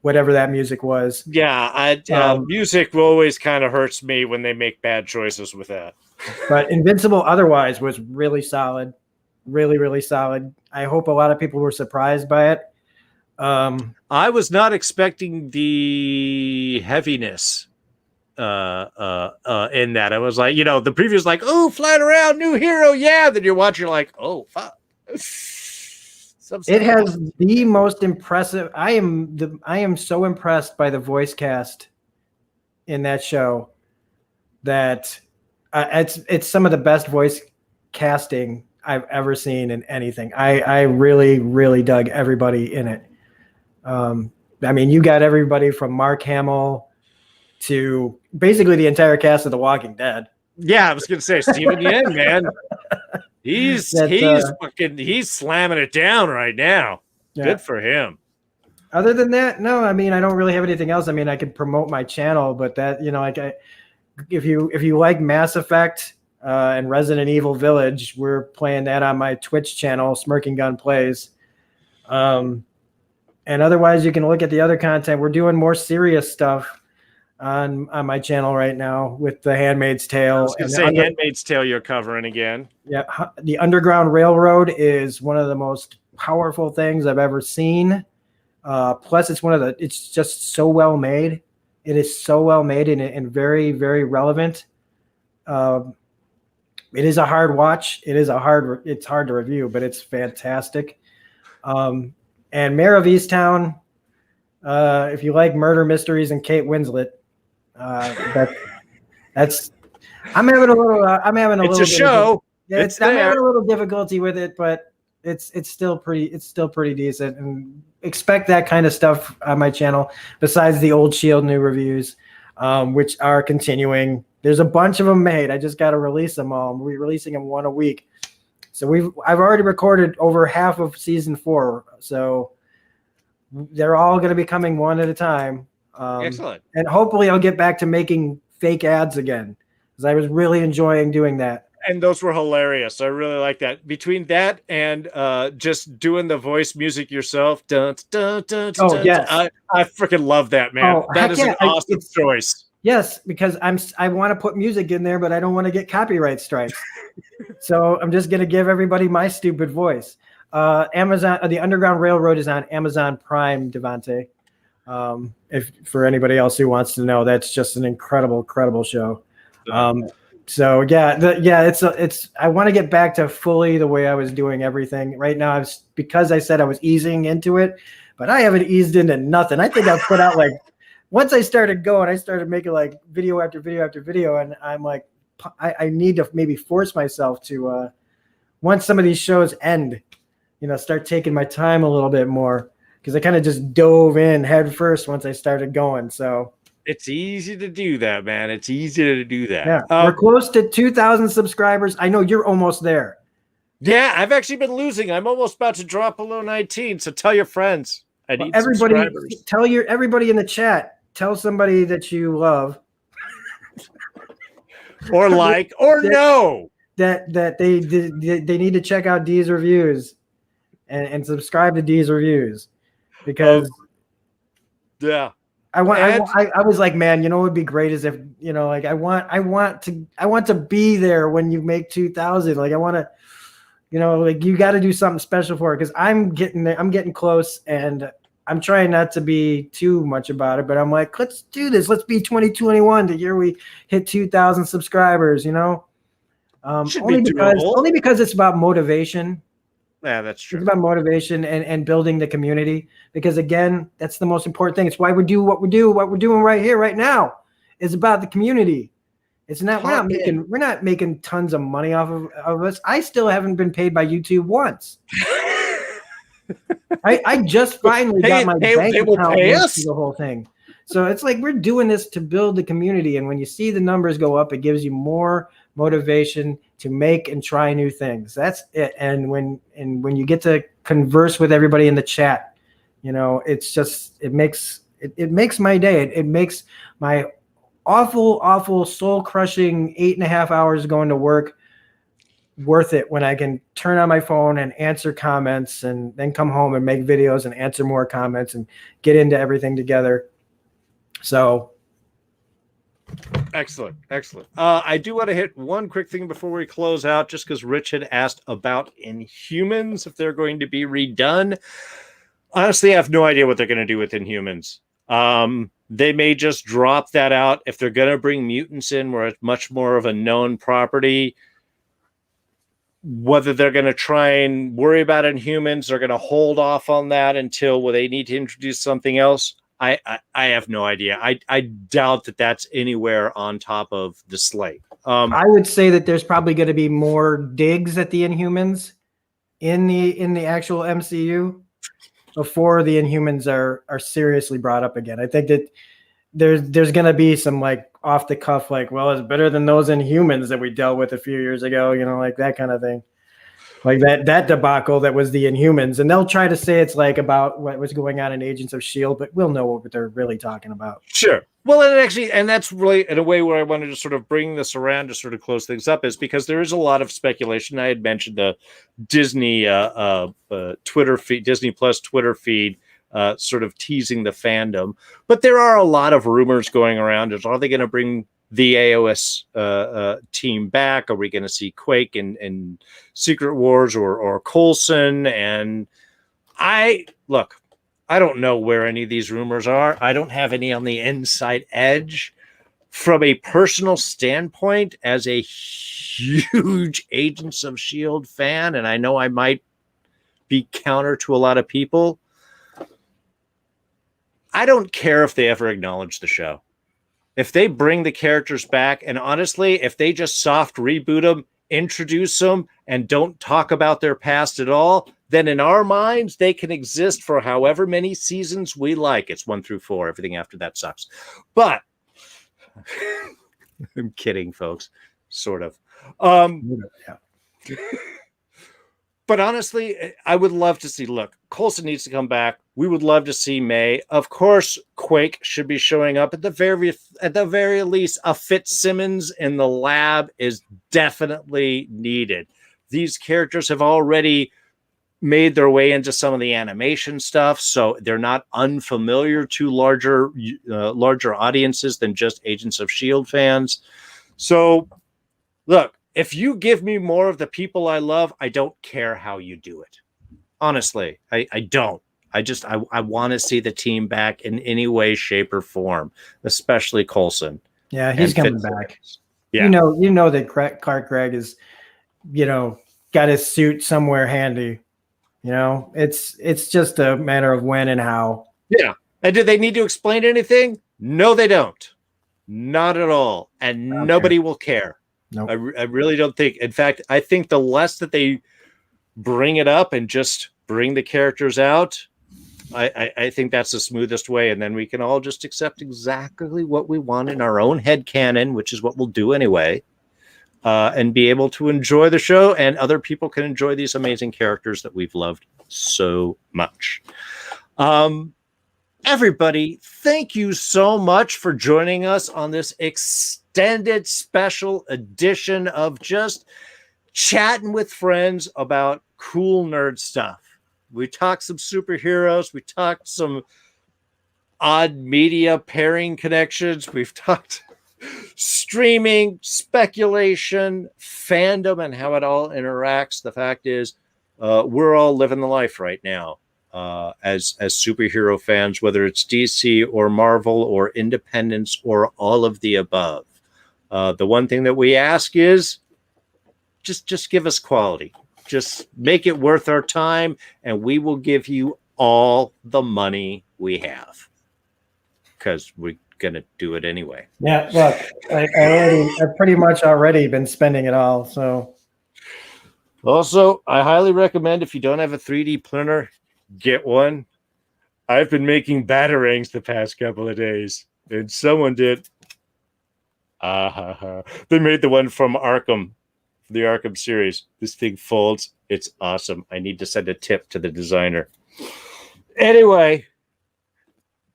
whatever that music was. Yeah, music always kind of hurts me when they make bad choices with that. But Invincible otherwise was really solid. Really, really solid. I hope a lot of people were surprised by it. I was not expecting the heaviness in that. I was like, the preview was like, oh, flying around, new hero, yeah. Then you're watching, you're like, oh, fuck. It has the most impressive. I am so impressed by the voice cast in that show that it's some of the best voice casting I've ever seen in anything. I really, really dug everybody in it. I mean, you got everybody from Mark Hamill to basically the entire cast of The Walking Dead. Yeah, I was gonna say Steven Yeun, man. He's slamming it down right now. Yeah. Good for him. Other than that, no, I mean, I don't really have anything else. I mean, I could promote my channel, but that, you know, like if you like Mass Effect and Resident Evil Village, we're playing that on my Twitch channel, Smirking Gun Plays. And otherwise, you can look at the other content. We're doing more serious stuff on my channel right now with The Handmaid's Tale. I was going to say Handmaid's Tale you're covering again. Yeah, the Underground Railroad is one of the most powerful things I've ever seen. Plus, it's just so well made. It is so well made and very, very relevant. It is a hard watch. It's hard to review, but it's fantastic. And Mayor of Easttown, if you like murder mysteries and Kate Winslet, that's I'm having a little. It's a show. I'm having a little difficulty with it, but it's still pretty decent, and expect that kind of stuff on my channel. Besides the old Shield new reviews, which are continuing. There's a bunch of them made. I just got to release them all. We're releasing them one a week. So I've already recorded over half of season 4. So they're all going to be coming one at a time. Excellent. And hopefully I'll get back to making fake ads again, because I was really enjoying doing that. And those were hilarious. I really like that. Between that and just doing the voice music yourself. Dun, dun, dun, dun, Oh, yes. I freaking love that, man. That is an awesome choice. Yes, because I want to put music in there, but I don't want to get copyright strikes. So I'm just going to give everybody my stupid voice. Amazon, the Underground Railroad is on Amazon Prime, Devontae. If for anybody else who wants to know, that's just an incredible show. So it's I want to get back to fully the way I was doing everything. Right now, because I said I was easing into it, but I haven't eased into nothing. I think I've put out once I started going, I started making video after video after video, and I'm like, I need to maybe force myself to once some of these shows end, start taking my time a little bit more, because I kind of just dove in head first once I started going. So it's easy to do that, man. It's easy to do that. Yeah, we're close to 2,000 subscribers. I know you're almost there. Yeah, I've actually been losing. I'm almost about to drop below 19. So tell your friends. I need everybody. Subscribers. Tell everybody in the chat. Tell somebody that you love, or no, that they need to check out D's reviews and subscribe to D's reviews, because yeah. I was like, man, what would be great is if, I want to be there when you make 2,000. I want to, you got to do something special for it, because I'm getting there. I'm getting close, and I'm trying not to be too much about it, but I'm like, let's do this. Let's be 2021 the year we hit 2,000 subscribers, only because it's about motivation. Yeah, that's true. It's about motivation and building the community, because again, that's the most important thing. It's why we do what we do. What we're doing right here, right now, is about the community. It's not, we're not making tons of money off of us. I still haven't been paid by YouTube once. I just finally got my bank account to the whole thing. So it's like, we're doing this to build the community. And when you see the numbers go up, it gives you more motivation to make and try new things. That's it. And when you get to converse with everybody in the chat, it's just, it makes my day. It makes my awful soul crushing 8.5 hours going to work worth it, when I can turn on my phone and answer comments, and then come home and make videos and answer more comments and get into everything together. So excellent. I do want to hit one quick thing before we close out, just because Rich had asked about Inhumans, if they're going to be redone. Honestly, I have no idea what they're going to do with Inhumans. They may just drop that out. If they're going to bring mutants in, where it's much more of a known property, whether they're going to try and worry about Inhumans, they're going to hold off on that until they need to introduce something else. I have no idea. I doubt that that's anywhere on top of the slate. I would say that there's probably going to be more digs at the Inhumans in the actual MCU. before the Inhumans are seriously brought up again. I think that there's going to be some like off the cuff, like, well, it's better than those Inhumans that we dealt with a few years ago, like that kind of thing. Like that debacle that was the Inhumans. And they'll try to say it's like about what was going on in Agents of S.H.I.E.L.D., but we'll know what they're really talking about. Sure. Well, and that's really in a way where I wanted to sort of bring this around to sort of close things up, is because there is a lot of speculation. I had mentioned the Disney Twitter feed, Disney Plus Twitter feed, sort of teasing the fandom. But there are a lot of rumors going around. Are they going to bring the AOS team back? Are we going to see Quake and Secret Wars or Coulson? And I don't know where any of these rumors are. I don't have any on the inside edge. From a personal standpoint, as a huge Agents of S.H.I.E.L.D. fan, and I know I might be counter to a lot of people, I don't care if they ever acknowledge the show. If they bring the characters back, and honestly, if they just soft reboot them, introduce them, and don't talk about their past at all, then in our minds, they can exist for however many seasons we like. It's 1 through 4. Everything after that sucks. But I'm kidding, folks. Sort of. Yeah. But honestly, I would love to see, look, Coulson needs to come back. We would love to see May. Of course, Quake should be showing up. At the very least, a Fitzsimmons in the lab is definitely needed. These characters have already made their way into some of the animation stuff, so they're not unfamiliar to larger audiences than just Agents of S.H.I.E.L.D. fans. So, look, if you give me more of the people I love, I don't care how you do it. Honestly, I don't. I want to see the team back in any way, shape, or form, especially Coulson. Yeah, he's coming back. Yeah. You know that Clark Gregg is, got his suit somewhere handy. It's just a matter of when and how. Yeah. And do they need to explain anything? No, they don't. Not at all. And nobody will care. Nope. I really don't think. In fact, I think the less that they bring it up and just bring the characters out, I think that's the smoothest way. And then we can all just accept exactly what we want in our own head canon, which is what we'll do anyway, and be able to enjoy the show, and other people can enjoy these amazing characters that we've loved so much. Everybody, thank you so much for joining us on this extended special edition of just chatting with friends about cool nerd stuff. We talked some superheroes. We talked some odd media pairing connections. We've talked streaming, speculation, fandom, and how it all interacts. The fact is, we're all living the life right now as superhero fans, whether it's DC or Marvel or Independence or all of the above. The one thing that we ask is just give us quality. Just make it worth our time, and we will give you all the money we have, because we're gonna do it anyway. Yeah, look, I've pretty much already been spending it all. So, also, I highly recommend, if you don't have a 3D printer, get one. I've been making batarangs the past couple of days, and someone did. They made the one from Arkham. The Arkham series. This thing folds. It's awesome. I need to send a tip to the designer. Anyway,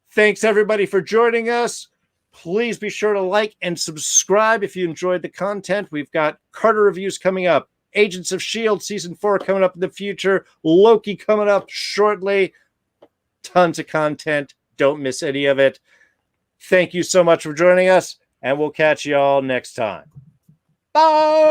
thanks everybody for joining us. Please be sure to like and subscribe if you enjoyed the content. We've got Carter reviews coming up, Agents of S.H.I.E.L.D. season 4 coming up in the future, Loki coming up shortly. Tons of content. Don't miss any of it. Thank you so much for joining us, and we'll catch you all next time. Bye.